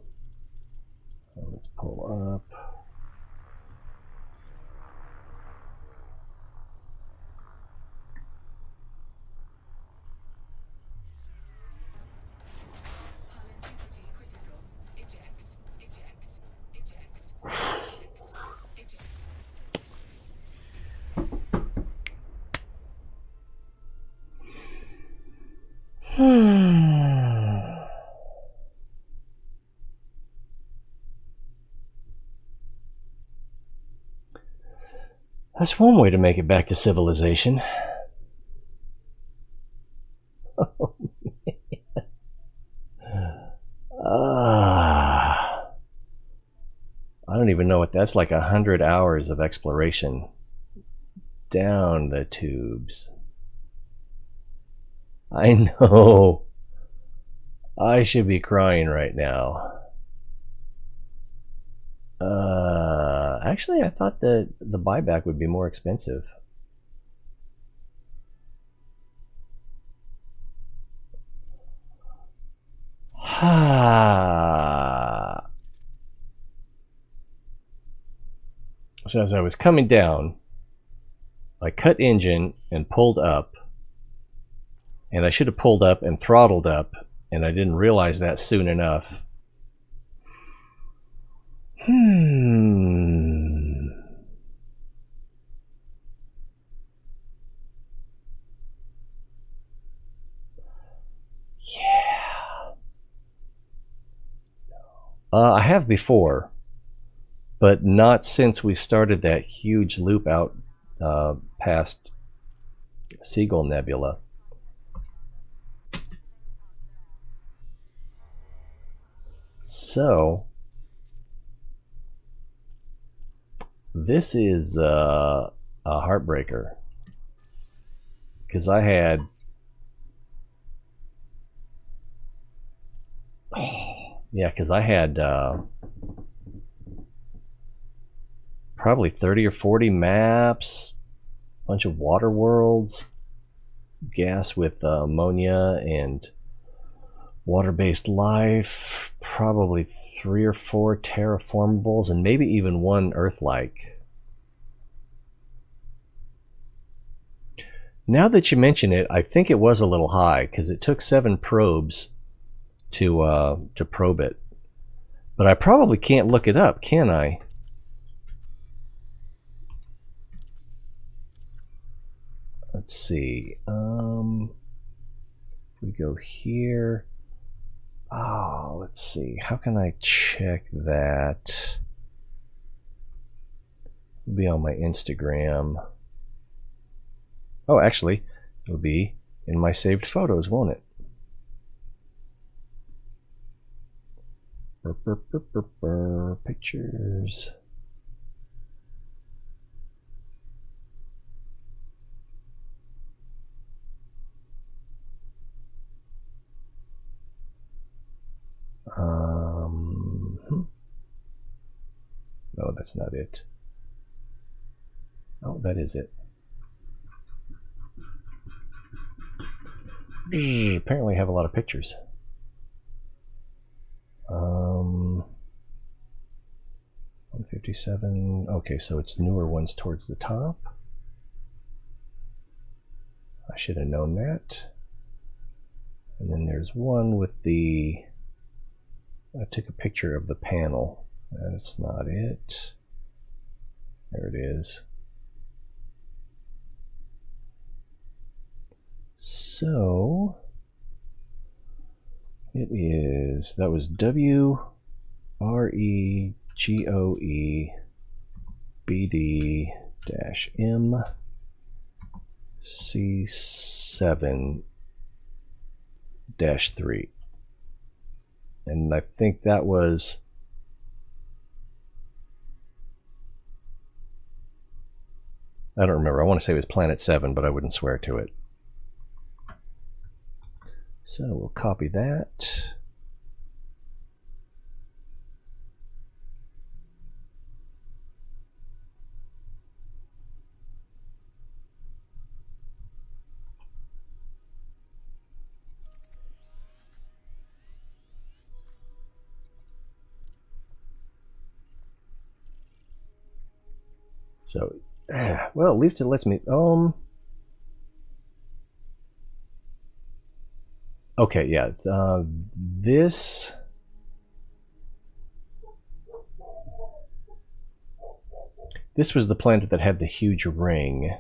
So let's pull up. Hull integrity critical. Eject. Eject. Eject. Eject. Eject. That's one way to make it back to civilization. Oh, man. I don't even know what that's like. 100 hours of exploration down the tubes. I know. I should be crying right now. Actually, I thought the buyback would be more expensive. So as I was coming down, I cut engine and pulled up, and I should have pulled up and throttled up, and I didn't realize that soon enough. Yeah. I have before, but not since we started that huge loop out past Seagull Nebula. So this is a heartbreaker, because I had probably 30 or 40 maps, a bunch of water worlds, gas with ammonia and water-based life, probably 3 or 4 terraformables, and maybe even 1 Earth-like. Now that you mention it, I think it was a little high, because it took 7 probes to probe it. But I probably can't look it up, can I? Let's see. We go here. Oh, let's see. How can I check that? It'll be on my Instagram. Oh, actually, it'll be in my saved photos, won't it? Pictures. No, that's not it. Oh, that is it. Apparently I have a lot of pictures. 157. Okay, so it's newer ones towards the top. I should have known that. And then there's one with the... I took a picture of the panel. That's not it. There it is. So it is, that was WREGOEBD-M C7-3. And I think that was I don't remember. I want to say it was Planet 7, but I wouldn't swear to it. So we'll copy that. So, well, at least it lets me, okay, yeah, this was the planet that had the huge ring.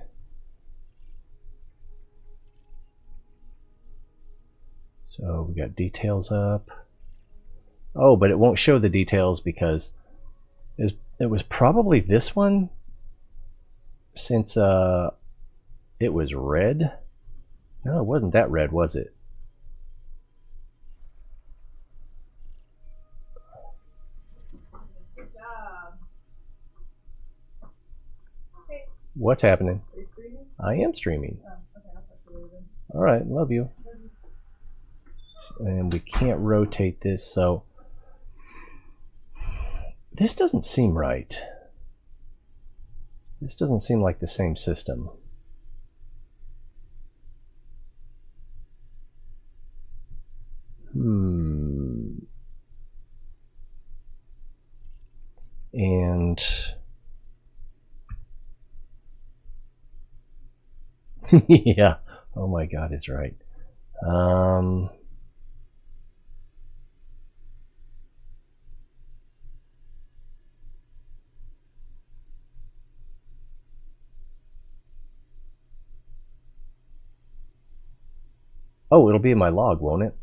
So we got details up. Oh, but it won't show the details because it was probably this one, since it was red. No, it wasn't that red, was it? Good job. Okay. What's happening? Are you streaming? I am streaming. Oh, okay, I'll talk to you later. All right, love you. And we can't rotate this, so this doesn't seem right. This doesn't seem like the same system. And yeah, oh my God, it's right. Oh, it'll be in my log, won't it?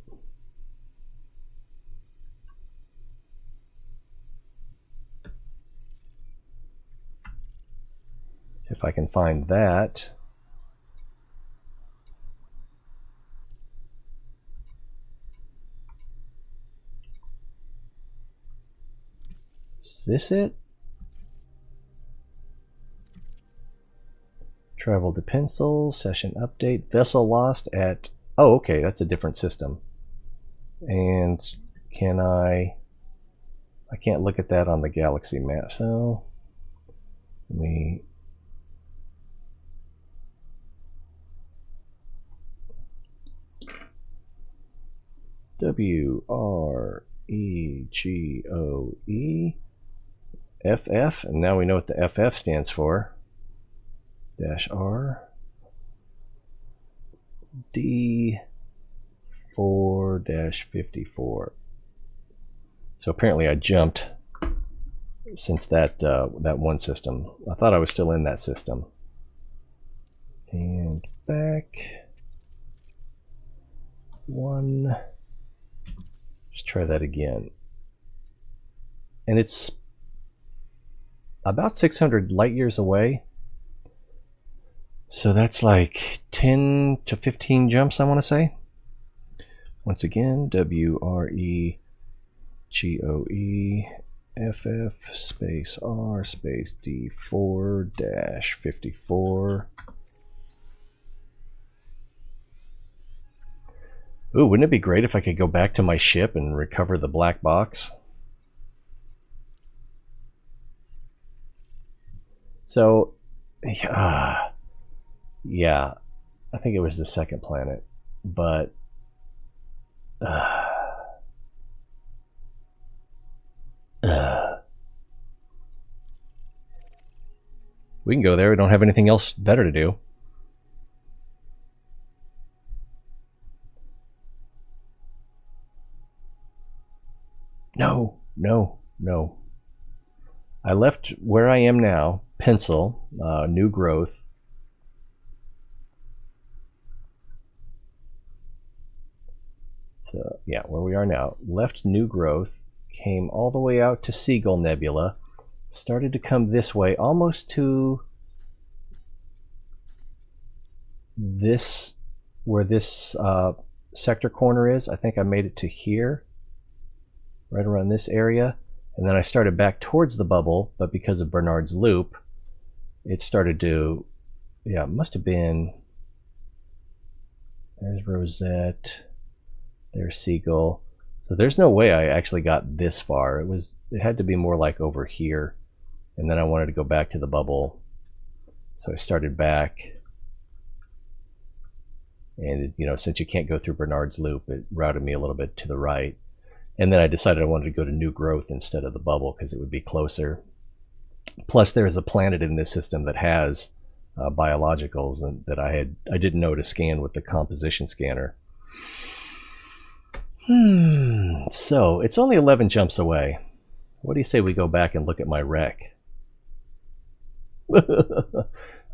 If I can find that. Is this it? Travel to Pencil, session update, vessel lost at... Oh, okay, that's a different system. And can I can't look at that on the galaxy map, so let me... WREGOE FF, and now we know what the FF stands for. -R D4-54. So apparently I jumped since that one system. I thought I was still in that system. And back one. Just try that again. And it's about 600 light years away. So that's like 10 to 15 jumps, I want to say. Once again, WREGOE FF space R space D4-54. Ooh, wouldn't it be great if I could go back to my ship and recover the black box? So, yeah, I think it was the second planet, but we can go there. We don't have anything else better to do. No. I left where I am now, Pencil, New Growth. So, yeah, where we are now. Left New Growth, came all the way out to Seagull Nebula, started to come this way, almost to this, where this sector corner is. I think I made it to here, right around this area. And then I started back towards the bubble, but because of Bernard's loop, it started to, yeah, it must have been, there's Rosette, there's Seagull. So there's no way I actually got this far. It had to be more like over here. And then I wanted to go back to the bubble. So I started back. And, you know, since you can't go through Bernard's loop, it routed me a little bit to the right. And then I decided I wanted to go to New Growth instead of the bubble because it would be closer. Plus, there is a planet in this system that has biologicals that I didn't know to scan with the composition scanner. So it's only 11 jumps away. What do you say we go back and look at my wreck? I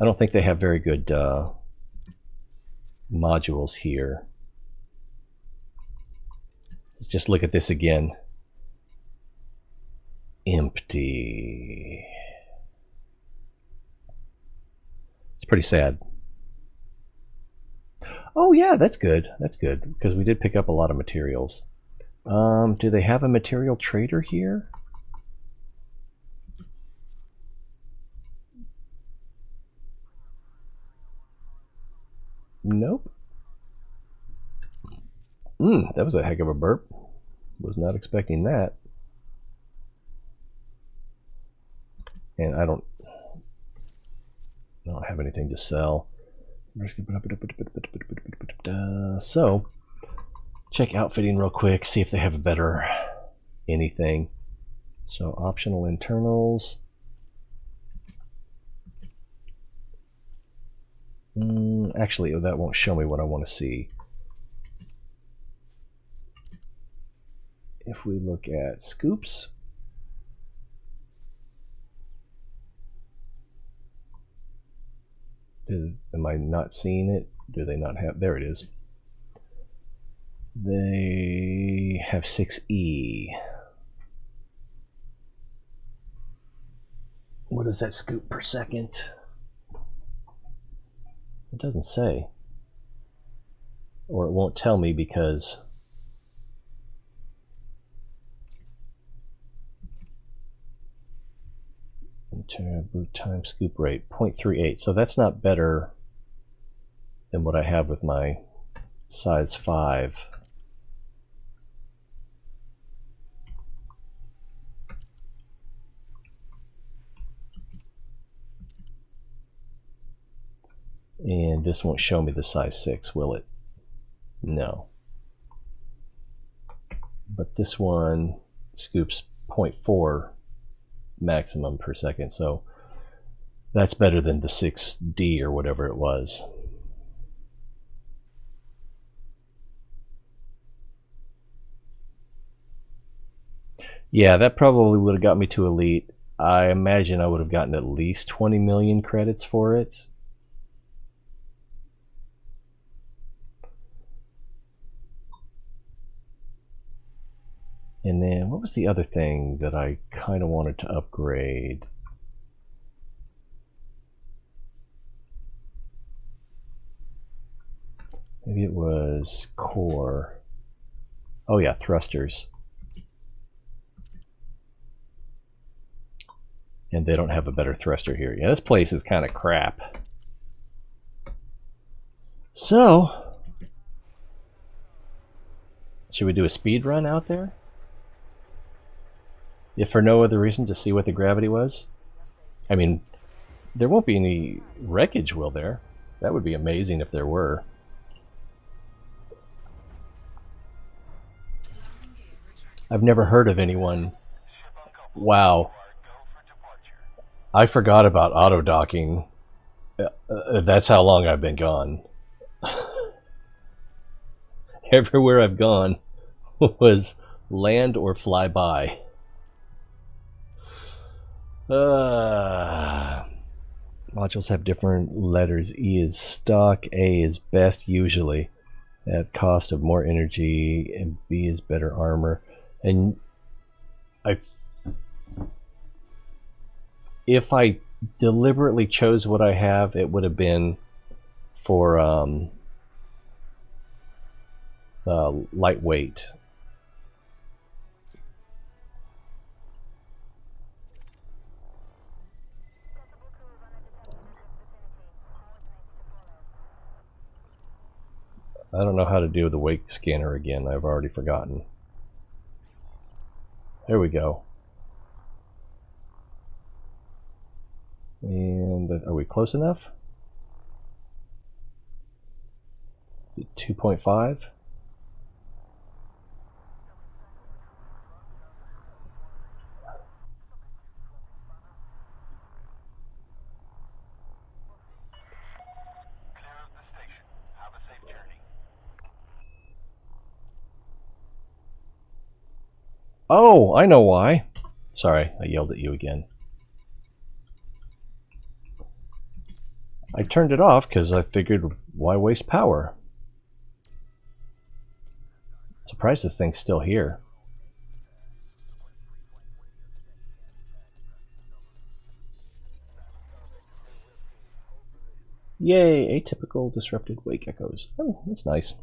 don't think they have very good modules here. Let's just look at this again. Empty. It's pretty sad. Oh yeah, that's good. That's good, because we did pick up a lot of materials. Do they have a material trader here? Nope. That was a heck of a burp. Was not expecting that. And I don't... I don't have anything to sell. So, check outfitting real quick, see if they have a better anything. So, optional internals. Actually, that won't show me what I want to see. If we look at scoops, am I not seeing it? Do they not have? There it is. They have 6E. What is that scoop per second? It doesn't say. Or it won't tell me because boot time scoop rate 0.38. So that's not better than what I have with my size 5. And this won't show me the size 6, will it? No. But this one scoops 0.4 maximum per second, so that's better than the 6D or whatever it was. Yeah, that probably would have got me to elite. I imagine I would have gotten at least 20 million credits for it. And then what was the other thing that I kind of wanted to upgrade? Maybe it was core. Oh yeah, thrusters. And they don't have a better thruster here. Yeah, this place is kind of crap. So, should we do a speed run out there? If for no other reason, to see what the gravity was? I mean, there won't be any wreckage, will there? That would be amazing if there were. I've never heard of anyone. Wow. I forgot about auto docking. That's how long I've been gone. Everywhere I've gone was land or fly by. Modules have different letters. E is stock, A is best usually at cost of more energy, and B is better armor. And if I deliberately chose what I have, it would have been for lightweight. I don't know how to do the wake scanner again. I've already forgotten. There we go. And are we close enough? 2.5? Oh, I know why. Sorry, I yelled at you again. I turned it off because I figured, why waste power? Surprised this thing's still here. Yay, atypical disrupted wake echoes. Oh, that's nice.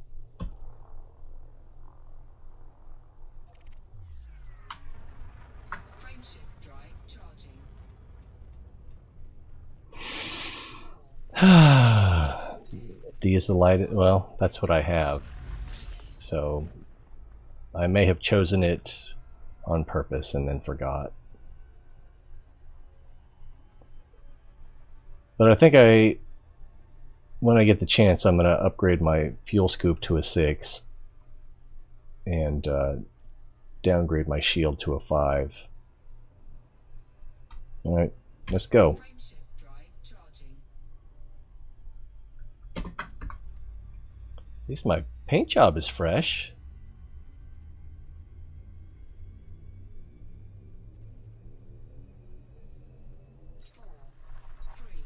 D is the light. Well, that's what I have. So I may have chosen it on purpose and then forgot. But I think when I get the chance, I'm going to upgrade my fuel scoop to a 6 and downgrade my shield to a 5. All right, let's go. Frameshift drive charging. At least my paint job is fresh. Four, three,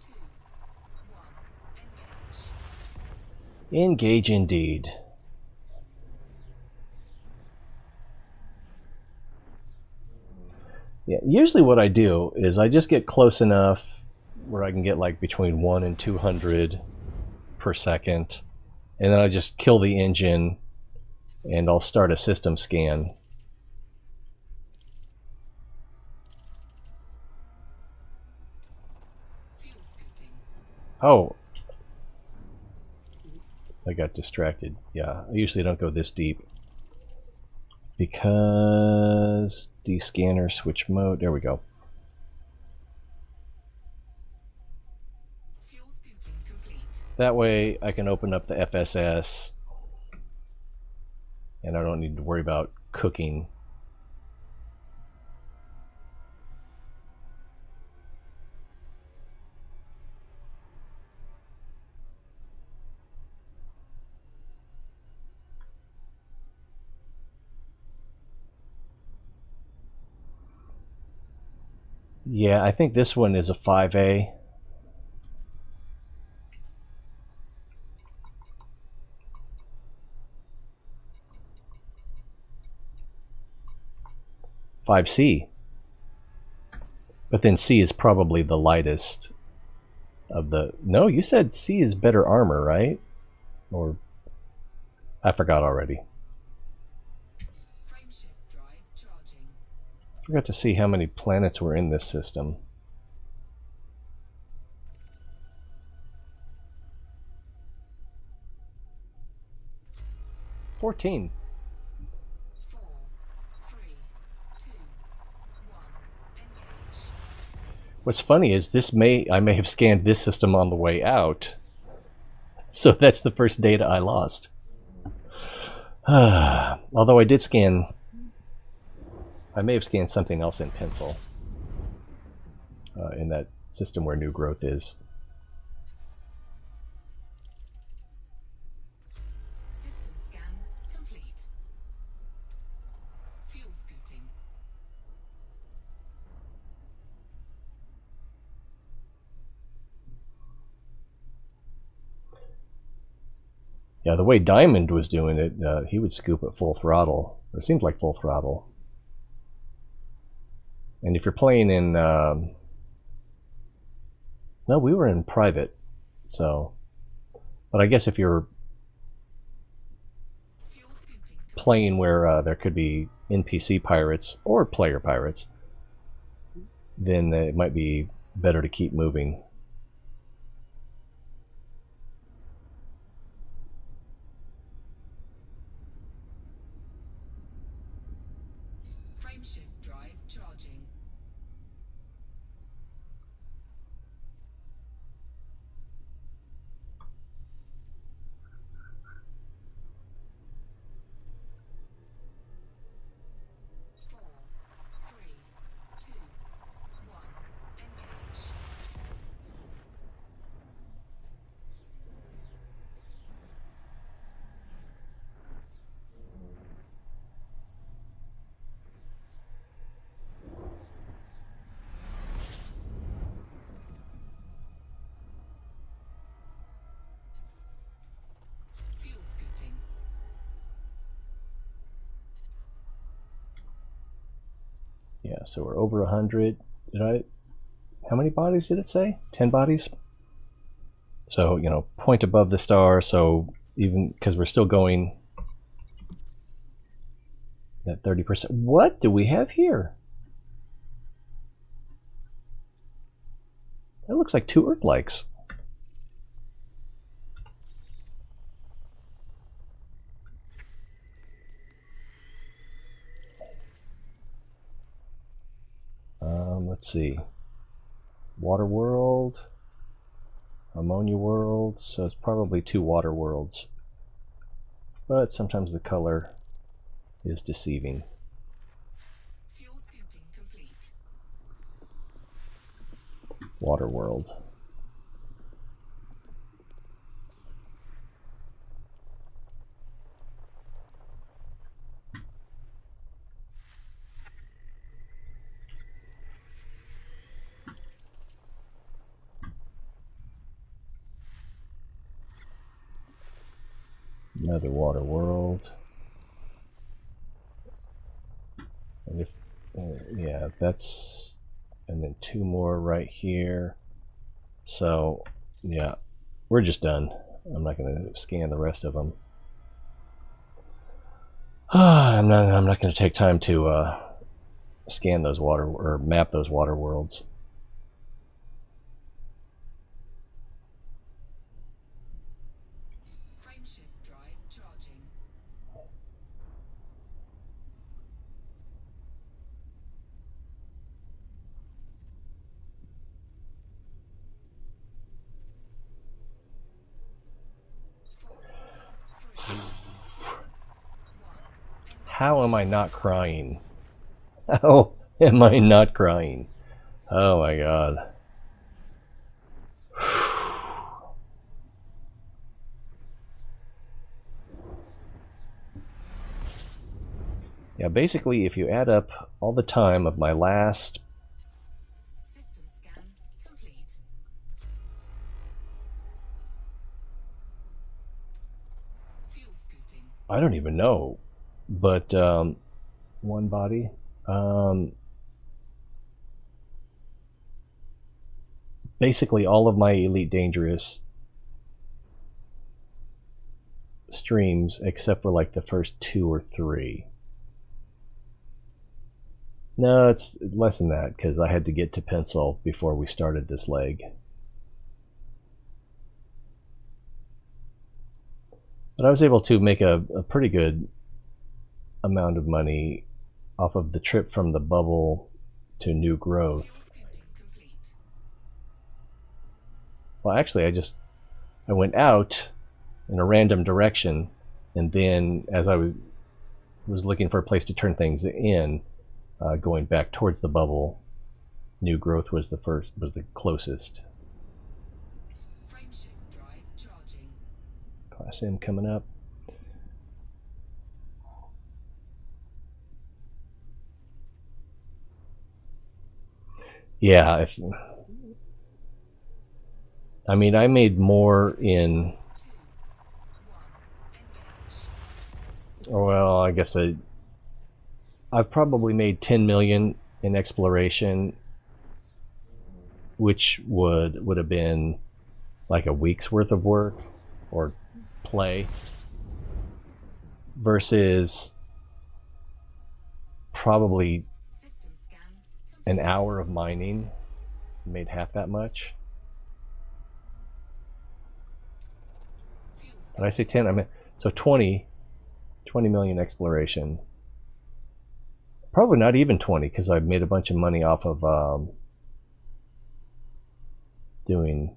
two, one. Engage. Engage indeed. Yeah, usually what I do is I just get close enough where I can get like between 1 and 200 per second, and then I just kill the engine and I'll start a system scan. Fuel scooping. Oh, I got distracted. Yeah, I usually don't go this deep because the scanner switch mode. There we go. Fuel scooping complete. That way I can open up the FSS and I don't need to worry about cooking. Yeah, I think this one is a 5A. C. But then C is probably the lightest of the... No, you said C is better armor, right? Or... I forgot already. Frameshift drive charging. Forgot to see how many planets were in this system. 14. 4, 3, 2, 1. Engage. What's funny is I may have scanned this system on the way out. So that's the first data I lost. Although I did scan... I may have scanned something else in pencil. In that system where new growth is. System scan complete. Fuel scooping. Yeah, the way Diamond was doing it, he would scoop at full throttle. Or it seemed like full throttle. And if you're playing in... no, we were in private. So... But I guess if you're Fuel scooping complete. playing where there could be NPC pirates or player pirates, then it might be better to keep moving. Frameshift drive charging. Four, three, two, one. Engage. Fuel scooping. Yeah, so we're over 100. How many bodies did it say? 10 bodies? So, you know, point above the star, so even, because we're still going at 30%. What do we have here? That looks like 2 Earth-likes. Let's see. Water world. ammonia world, so it's probably 2 water worlds. But sometimes the color is deceiving. Fuel scooping complete. Water world. Another water world. And if, yeah, that's, and then 2 more right here. So, yeah, we're just done. I'm not going to scan the rest of them. I'm not going to take time to scan those water, or map those water worlds. Frameshift drive charging. How am I not crying? How am I not crying? Oh my god. Yeah, basically, if you add up all the time of my last, System scan complete. Fuel scooping. I don't even know, but one body. Basically, all of my Elite Dangerous streams, except for like the first 2 or 3. No, it's less than that, because I had to get to Pencil before we started this leg. But I was able to make a pretty good amount of money off of the trip from the bubble to New Growth. Fuel scooping complete. Well, actually, I went out in a random direction, and then as I was looking for a place to turn things in, going back towards the bubble, New Growth was the closest. Frameshift drive charging. Class M coming up. Yeah, I mean, I made more in. 2, 1, engage. Well, I guess I've probably made 10 million in exploration, which would have been like a week's worth of work or play, versus probably System scan an complete. hour of mining. Made half that much. Fuel Did I say 10? I meant, so 20 million exploration. Probably not even 20, because I've made a bunch of money off of doing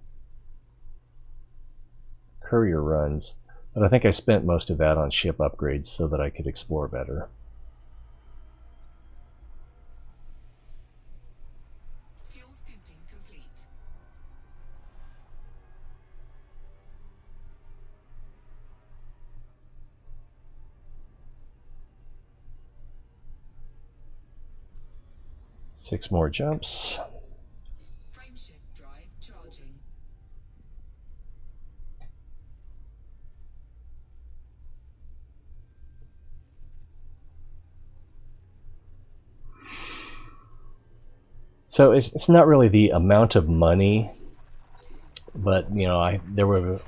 courier runs. But I think I spent most of that on ship upgrades so that I could explore better. Fuel scooping complete. Six more jumps. Frameshift drive charging. So it's not really the amount of money, but you know, there were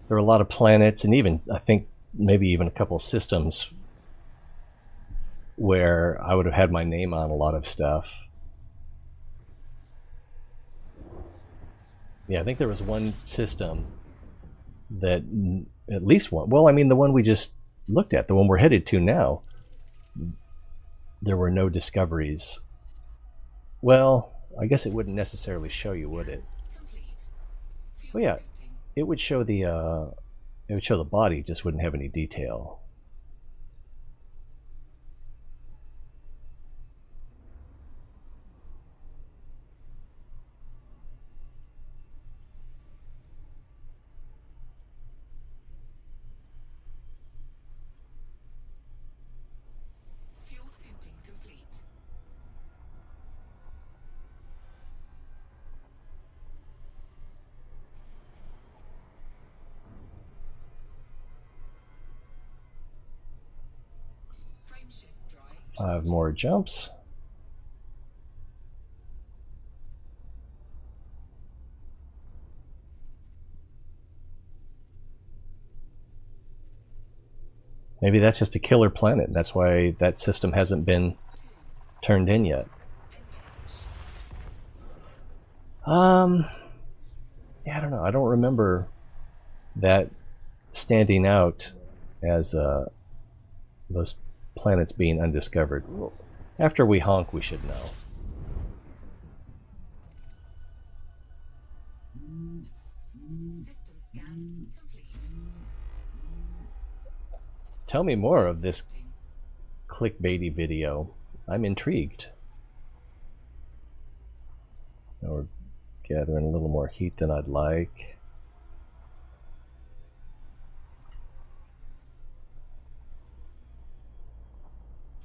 a lot of planets, and even I think maybe even a couple of systems where I would have had my name on a lot of stuff. Yeah, I think there was one system that, at least one, well, I mean, the one we just looked at, the one we're headed to now, there were no discoveries. Well, I guess it wouldn't necessarily show you, would it? Complete. Oh yeah, it would show the body, just wouldn't have any detail. Fuel scooping complete. Frameshift drive 5 more jumps. Maybe that's just a killer planet. That's why that system hasn't been turned in yet. Yeah, I don't know. I don't remember that standing out as those planets being undiscovered. After we honk, we should know. System scan complete. Tell me more of this clickbaity video. I'm intrigued. Now we're gathering a little more heat than I'd like.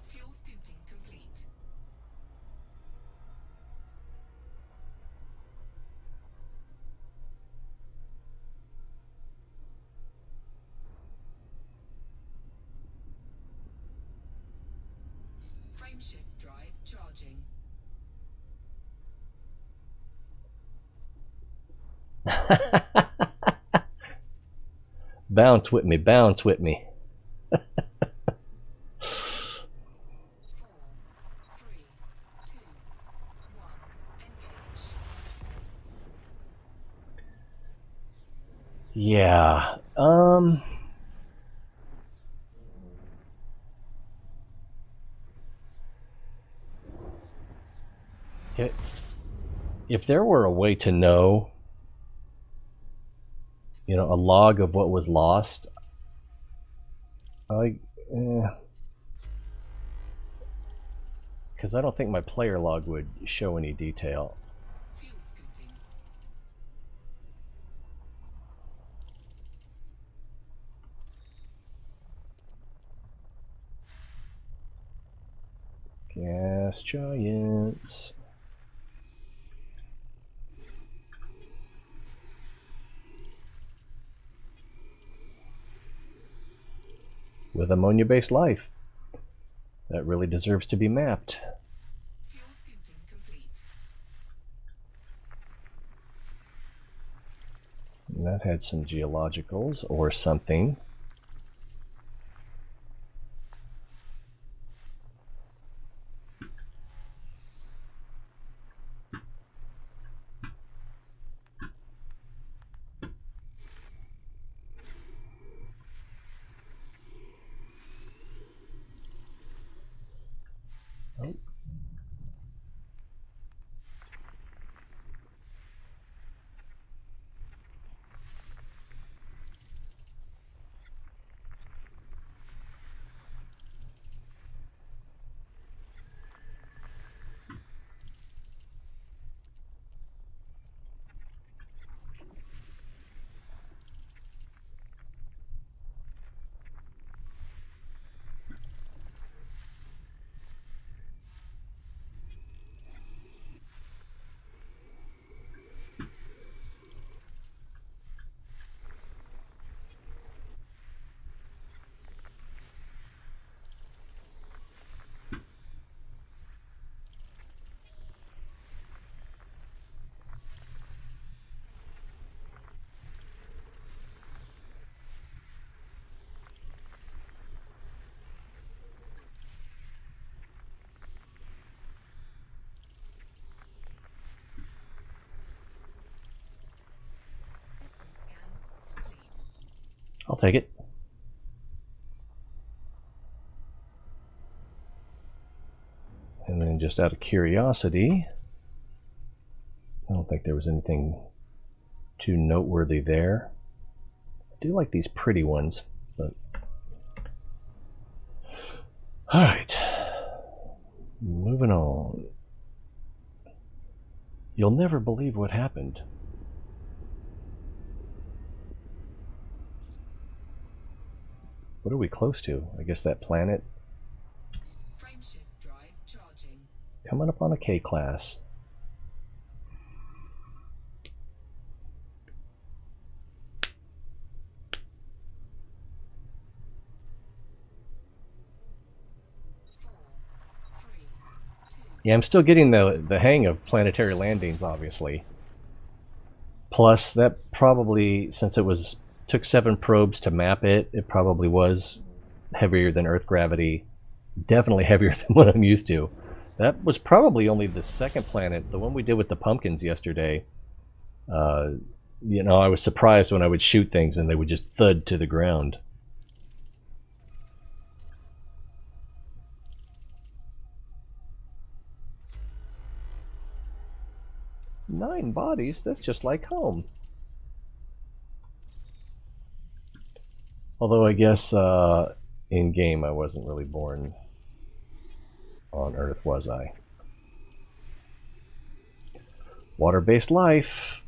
Fuel scooping complete. Frameshift drive charging. Bounce with me, bounce with me. 4, 3, 2, 1. Engage. Yeah. If there were a way to know, a log of what was lost, because I don't think my player log would show any detail. Fuel scooping. Gas giants. With ammonia-based life. That really deserves to be mapped. Fuel scooping complete. And that had some geologicals or something. Oh. System scan complete. I'll take it. And then just out of curiosity, I don't think there was anything too noteworthy there. I do like these pretty ones, but alright. Moving on. You'll never believe what happened. What are we close to? I guess that planet. Frameshift drive charging. Coming up on a K-class. Yeah, I'm still getting the hang of planetary landings, obviously. Plus, that probably, since it took 7 probes to map it, it probably was heavier than Earth gravity. Definitely heavier than what I'm used to. That was probably only the second planet, the one we did with the pumpkins yesterday. You know, I was surprised when I would shoot things and they would just thud to the ground. Nine bodies? That's just like home. Although I guess in game I wasn't really born on Earth, was I? Water-based life.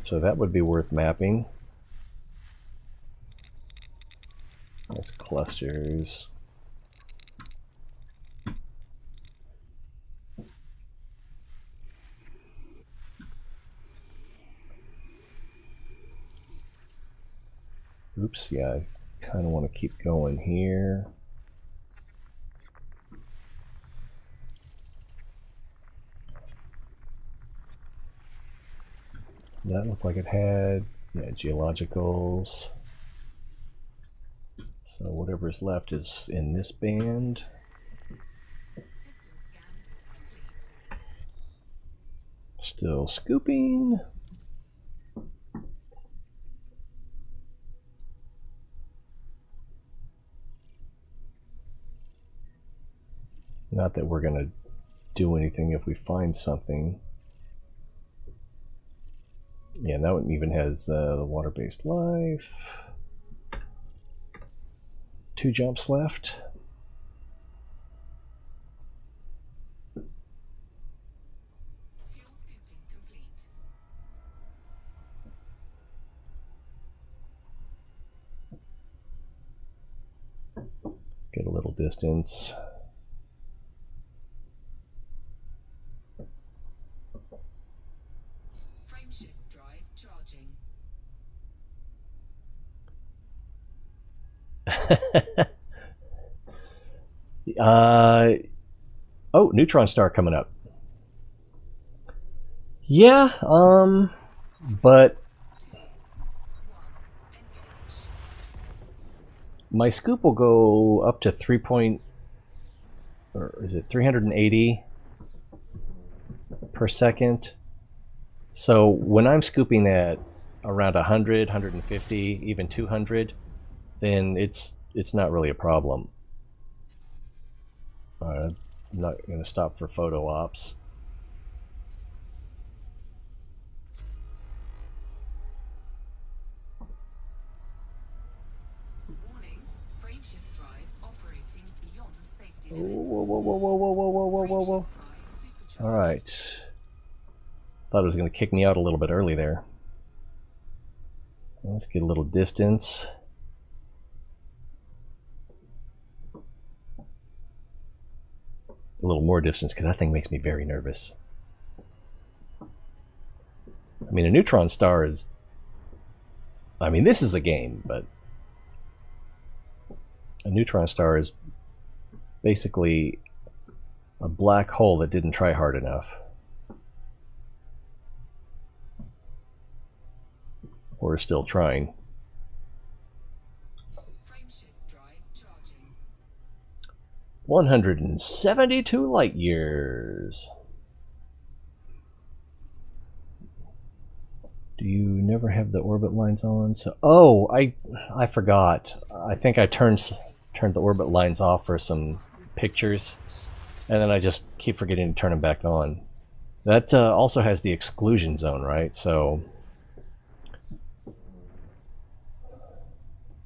So that would be worth mapping. Nice clusters. Oops, yeah, I kind of want to keep going here. That looked like it had, yeah, geologicals. So whatever's left is in this band. System scan complete. Still scooping. Not that we're going to do anything if we find something. Yeah, that one even has the water-based life. 2 jumps left. Fuel scooping complete. Let's get a little distance. Frameshift drive charging. Oh, neutron star coming up. Yeah, but 2, 1, engage. my scoop will go up to 380 per second. So when I'm scooping at around 100, 150, even 200, then it's not really a problem. I'm not going to stop for photo ops. Warning, frameshift drive operating beyond safety Whoa, limits. whoa, whoa, whoa, whoa, whoa, whoa, whoa, whoa, whoa. Frameshift drive supercharged. All right. Thought it was going to kick me out a little bit early there. Let's get a little distance. A little more distance, because that thing makes me very nervous. I mean, a neutron star is... I mean, this is a game, but... a neutron star is basically a black hole that didn't try hard enough. Or is still trying. Frameshift drive charging. 172 light years. Do you never have the orbit lines on? So, oh, I forgot. I think I turned the orbit lines off for some pictures. And then I just keep forgetting to turn them back on. That also has the exclusion zone, right? So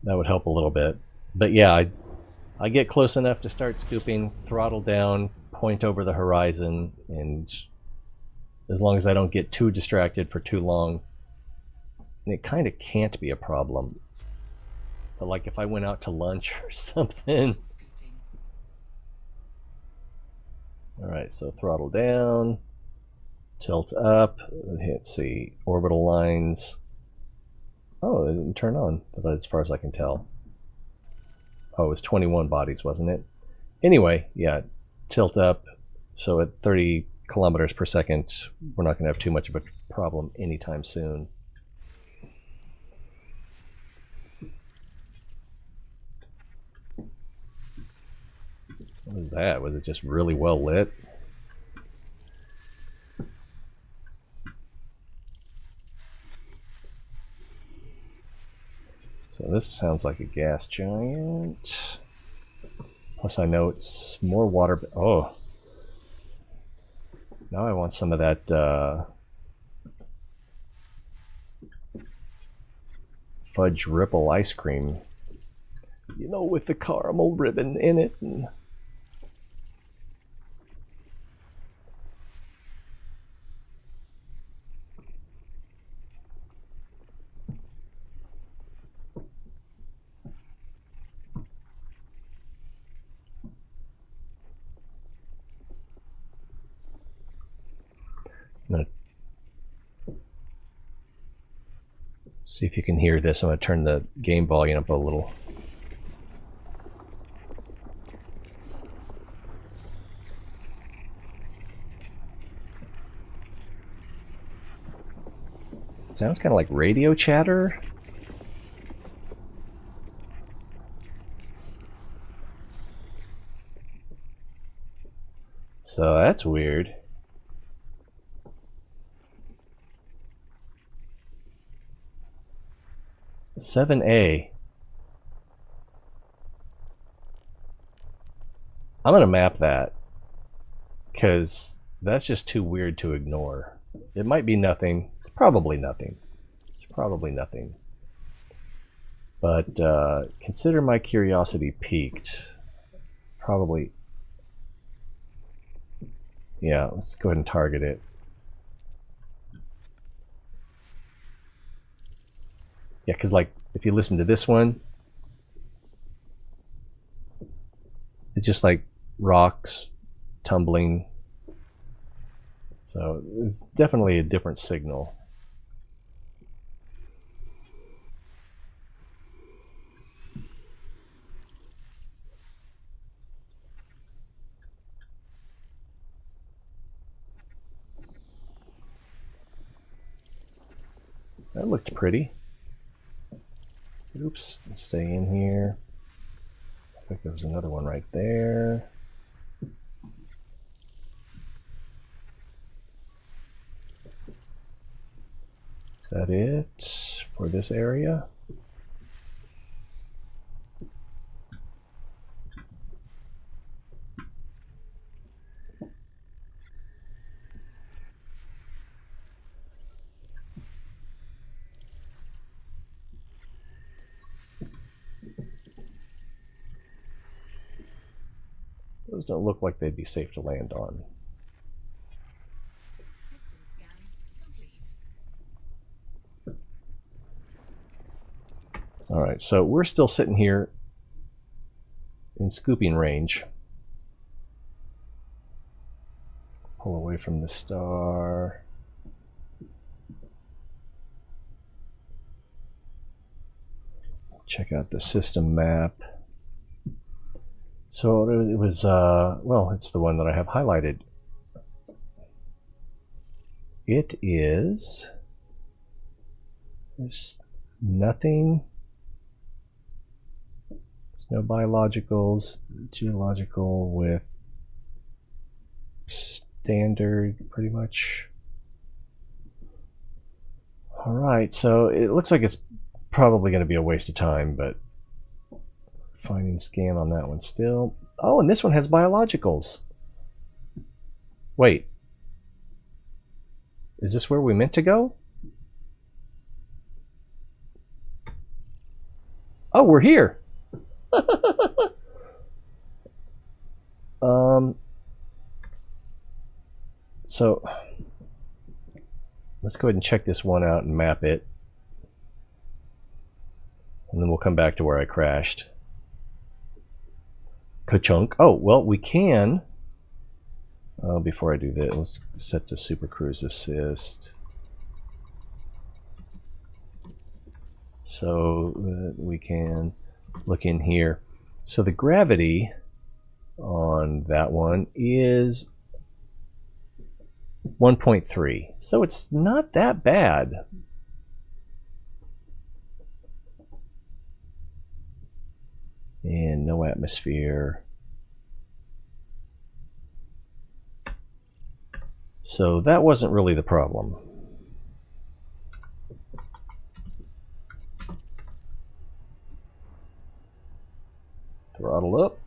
that would help a little bit. But yeah, I get close enough to start scooping, throttle down, point over the horizon, and as long as I don't get too distracted for too long, it kind of can't be a problem. But like if I went out to lunch or something. Scooping. Alright, so throttle down, tilt up, let's see, orbital lines. Oh, it didn't turn on, as far as I can tell. Oh, it was 21 bodies, wasn't it? Anyway, yeah, tilt up. So at 30 kilometers per second, we're not going to have too much of a problem anytime soon. What was that? Was it just really well lit? So this sounds like a gas giant. Plus I know it's more water. Oh. Now I want some of that fudge ripple ice cream. You know, with the caramel ribbon in it. And I'm going to see if you can hear this. I'm going to turn the game volume up a little. Sounds kind of like radio chatter. So that's weird. "7A". I'm gonna map that because that's just too weird to ignore. It might be nothing. Probably nothing. It's probably nothing. But consider my curiosity piqued. Probably. Yeah, let's go ahead and target it. Yeah, because like if you listen to this one, it's just like rocks tumbling. So it's definitely a different signal. That looked pretty. Oops, stay in here. Looks like there was another one right there. Is that it for this area? Those don't look like they'd be safe to land on. System scan complete. Alright, so we're still sitting here in scooping range. Pull away from the star. Check out the system map. So it was, well, it's the one that I have highlighted. It is, there's nothing, there's no biologicals, geological with standard, pretty much. All right, so it looks like it's probably going to be a waste of time, but finding scan on that one still. Oh, and this one has biologicals. Wait. Is this where we meant to go? Oh, we're here. So let's go ahead and check this one out and map it. And then we'll come back to where I crashed. Ka-chunk. Oh, well, we can. Before I do that, let's set to Super Cruise Assist. So that we can look in here. So the gravity on that one is 1.3. So it's not that bad. And no atmosphere. So that wasn't really the problem. Throttle up.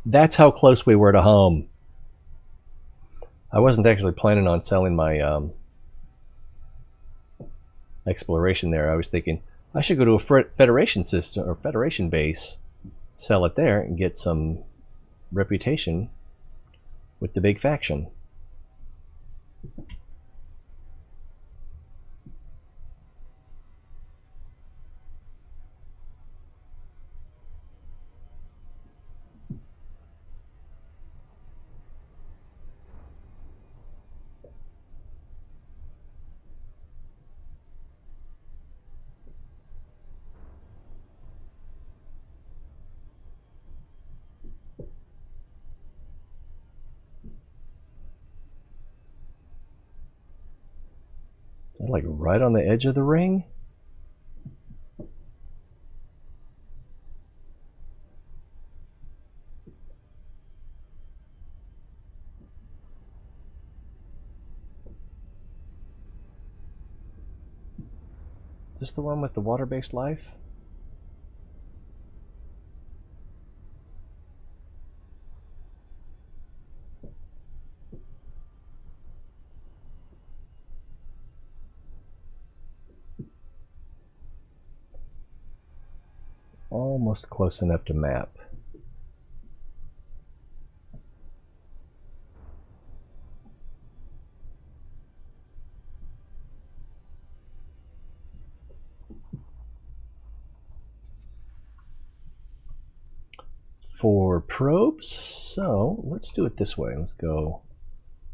That's how close we were to home. I wasn't actually planning on selling my exploration there. I was thinking I should go to a Federation system or Federation base, sell it there, and get some reputation with the big faction. Like right on the edge of the ring? Is this the one with the water-based life? Almost close enough to map. For probes, so let's do it this way. Let's go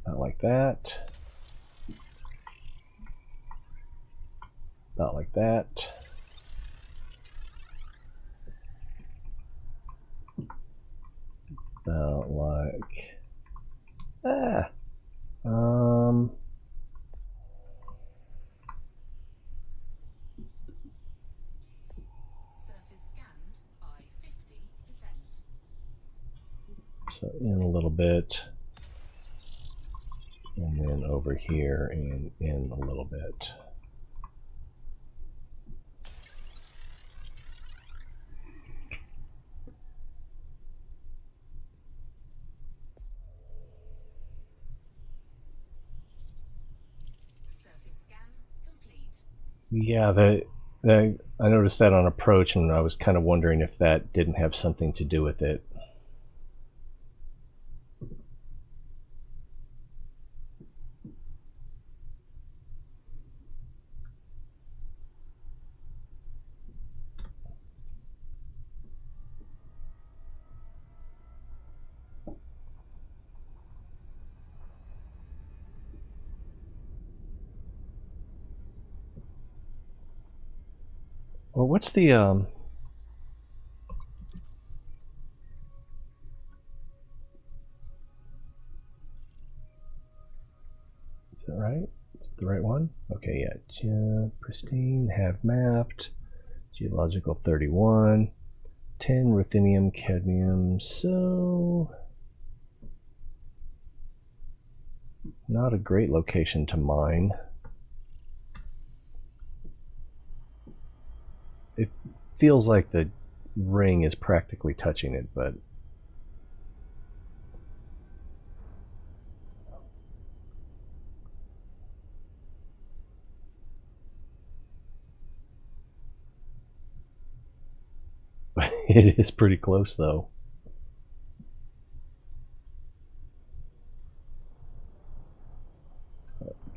about like that. About like that. About like Surface scanned by 50%. so in a little bit, and then over here and in a little bit. Yeah, I noticed that on approach, and I was kind of wondering if that didn't have something to do with it. Well, what's the is that right? Is it the right one? Okay, yeah. Pristine, have mapped. Geological 31. 10 ruthenium, cadmium, so not a great location to mine. It feels like the ring is practically touching it, but It is pretty close, though.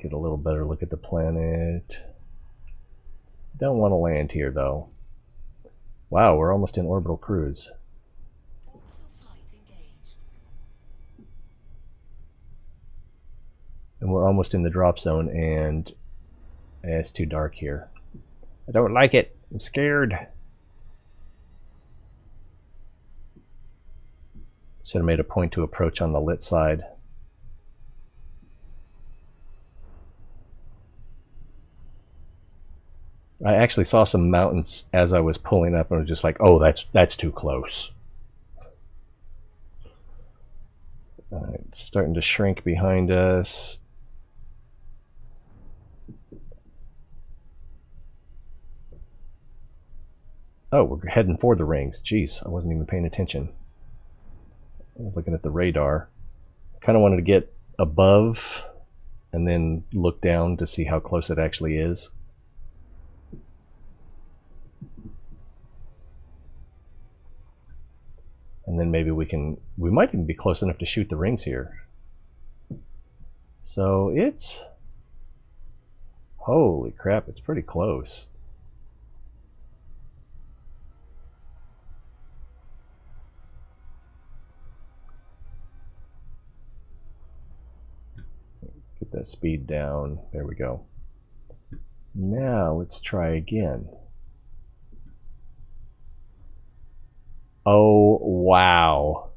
Get a little better look at the planet. Don't want to land here, though. Wow, we're almost in orbital cruise. Orbital flight engaged. And we're almost in the drop zone, and it's too dark here. I don't like it. I'm scared. Should have made a point to approach on the lit side. I actually saw some mountains as I was pulling up, and I was just like, oh, that's too close. It's starting to shrink behind us. Oh, we're heading for the rings. Jeez, I wasn't even paying attention. I was looking at the radar. Kind of wanted to get above and then look down to see how close it actually is. And then maybe we might even be close enough to shoot the rings here. So it's, holy crap, it's pretty close. Get that speed down. There we go. Now let's try again. Oh, wow.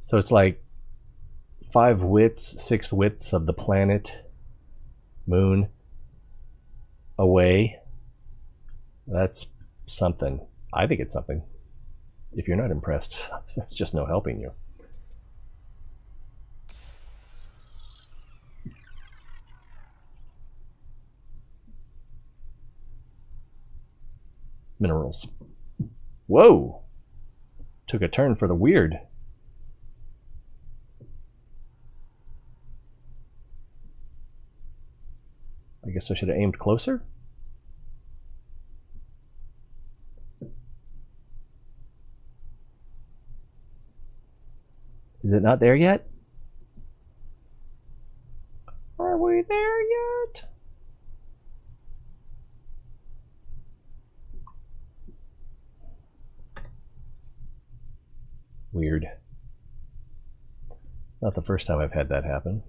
So it's like 5 widths, 6 widths of the planet, moon, away. That's something. I think it's something. If you're not impressed, there's just no helping you. Minerals. Whoa! Took a turn for the weird. I guess I should have aimed closer. Is it not there yet? Are we there yet? Weird. Not the first time I've had that happen.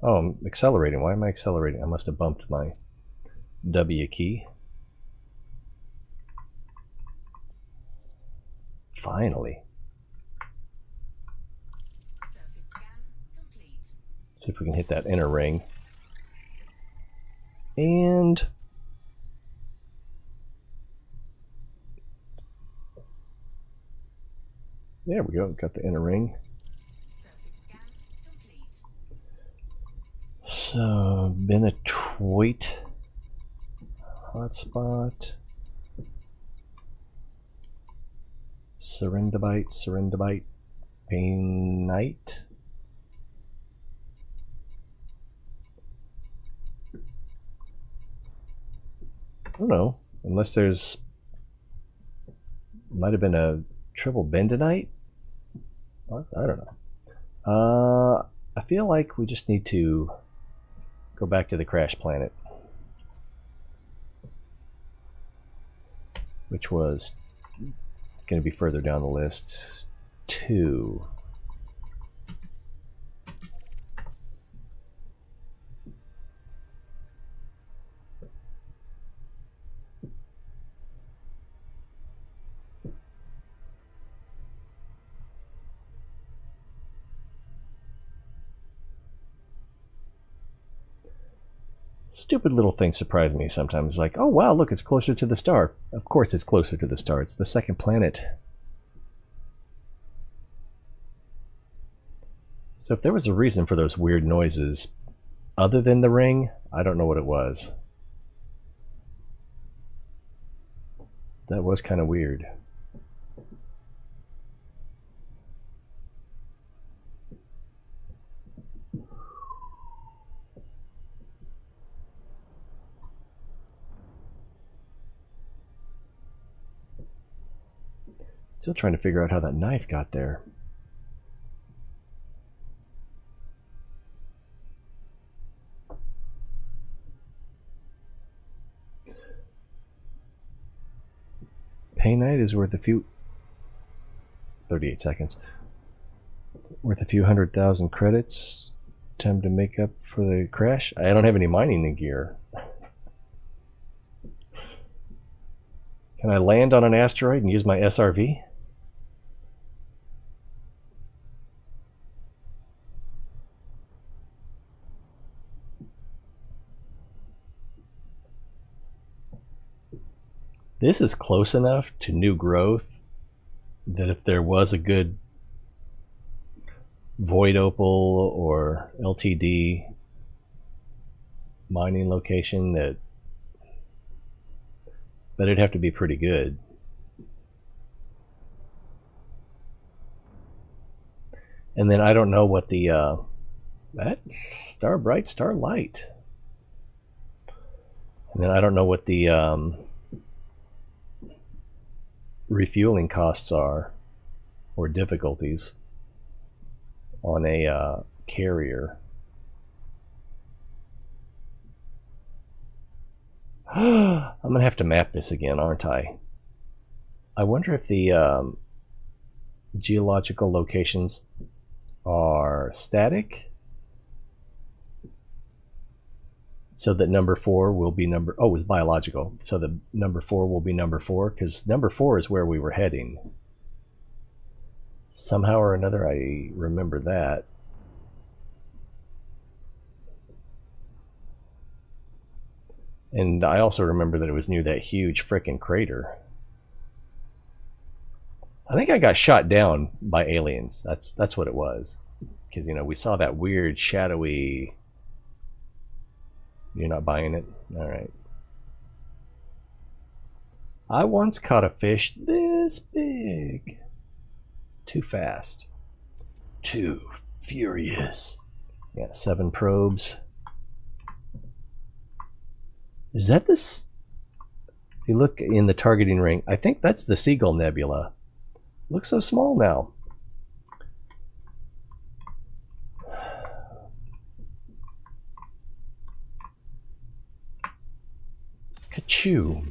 Oh, I'm accelerating. Why am I accelerating? I must have bumped my W key. Finally. Surface scan complete. See if we can hit that inner ring. And there we go. Got the inner ring. Surface scan complete. So Benetoit hotspot. Serendibite, Painite. I don't know, unless there's, might have been a triple bentonite. I don't know. I feel like we just need to go back to the crash planet, which was going to be further down the list. 2. Stupid little things surprise me sometimes, like, oh wow, look, it's closer to the star. Of course it's closer to the star, it's the second planet. So if there was a reason for those weird noises other than the ring, I don't know what it was. That was kind of weird. Still trying to figure out how that knife got there. Pain Knight is worth a few... 38 seconds. Worth a few 100,000 credits. Time to make up for the crash. I don't have any mining gear. Can I land on an asteroid and use my SRV? This is close enough to new growth that if there was a good Void Opal or LTD mining location, that it'd have to be pretty good. And then I don't know what the that's Starbright, Starlight. And then I don't know what the refueling costs are or difficulties on a carrier. I'm gonna have to map this again, aren't I? I wonder if the geological locations are static, so that number 4 will be number... Oh, it's biological. So the number 4 will be number 4, because number 4 is where we were heading. Somehow or another, I remember that. And I also remember that it was near that huge frickin' crater. I think I got shot down by aliens. That's what it was. Because, you know, we saw that weird, shadowy... You're not buying it? Alright. I once caught a fish this big. Too fast. Too furious. Yeah, 7 probes. Is that this? If you look in the targeting ring, I think that's the Seagull Nebula. Looks so small now. Achoo.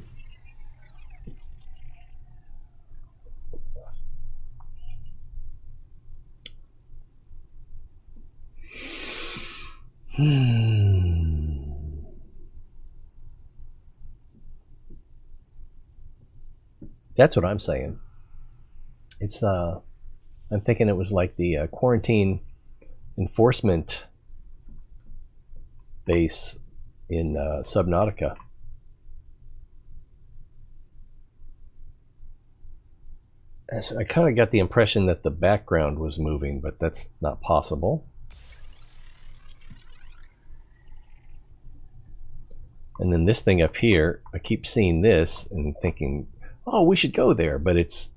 That's what I'm saying. It's I'm thinking it was like the quarantine enforcement base in Subnautica. I kind of got the impression that the background was moving, but that's not possible. And then this thing up here, I keep seeing this and thinking, oh, we should go there, but it's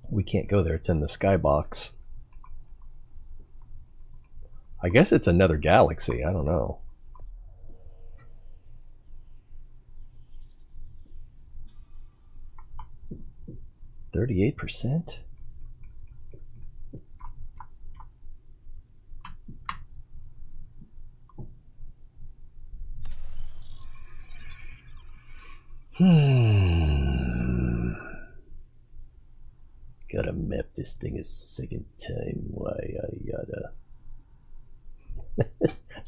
we can't go there. It's in the skybox. I guess it's another galaxy. I don't know. %? Gotta map this thing a second time. Why I gotta.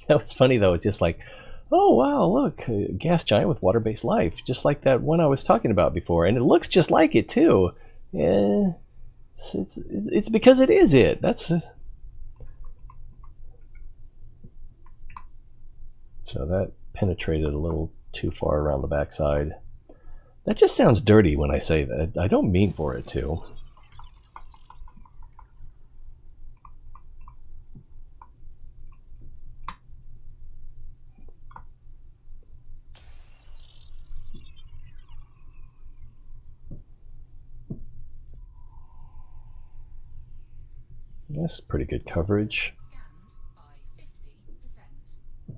That was funny though. It's just like, oh wow, look, a gas giant with water-based life, just like that one I was talking about before, and it looks just like it too. Yeah, it's because it is it. That's so that penetrated a little too far around the backside. That just sounds dirty when I say that. I don't mean for it to. That's pretty good coverage.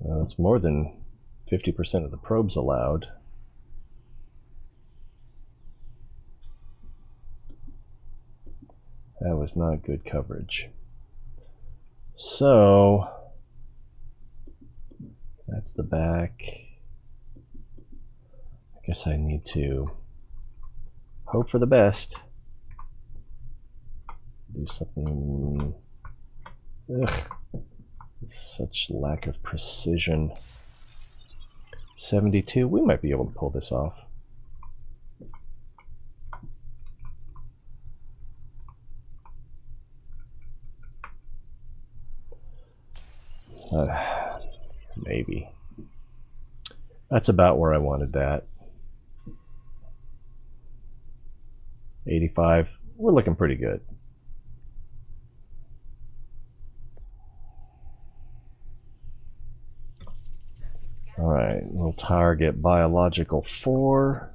It's more than 50% of the probes allowed. That was not good coverage. So that's the back. I guess I need to hope for the best. Do something. Ugh. Such lack of precision. 72. We might be able to pull this off. Maybe. That's about where I wanted that. 85. We're looking pretty good. All right, we'll target biological 4.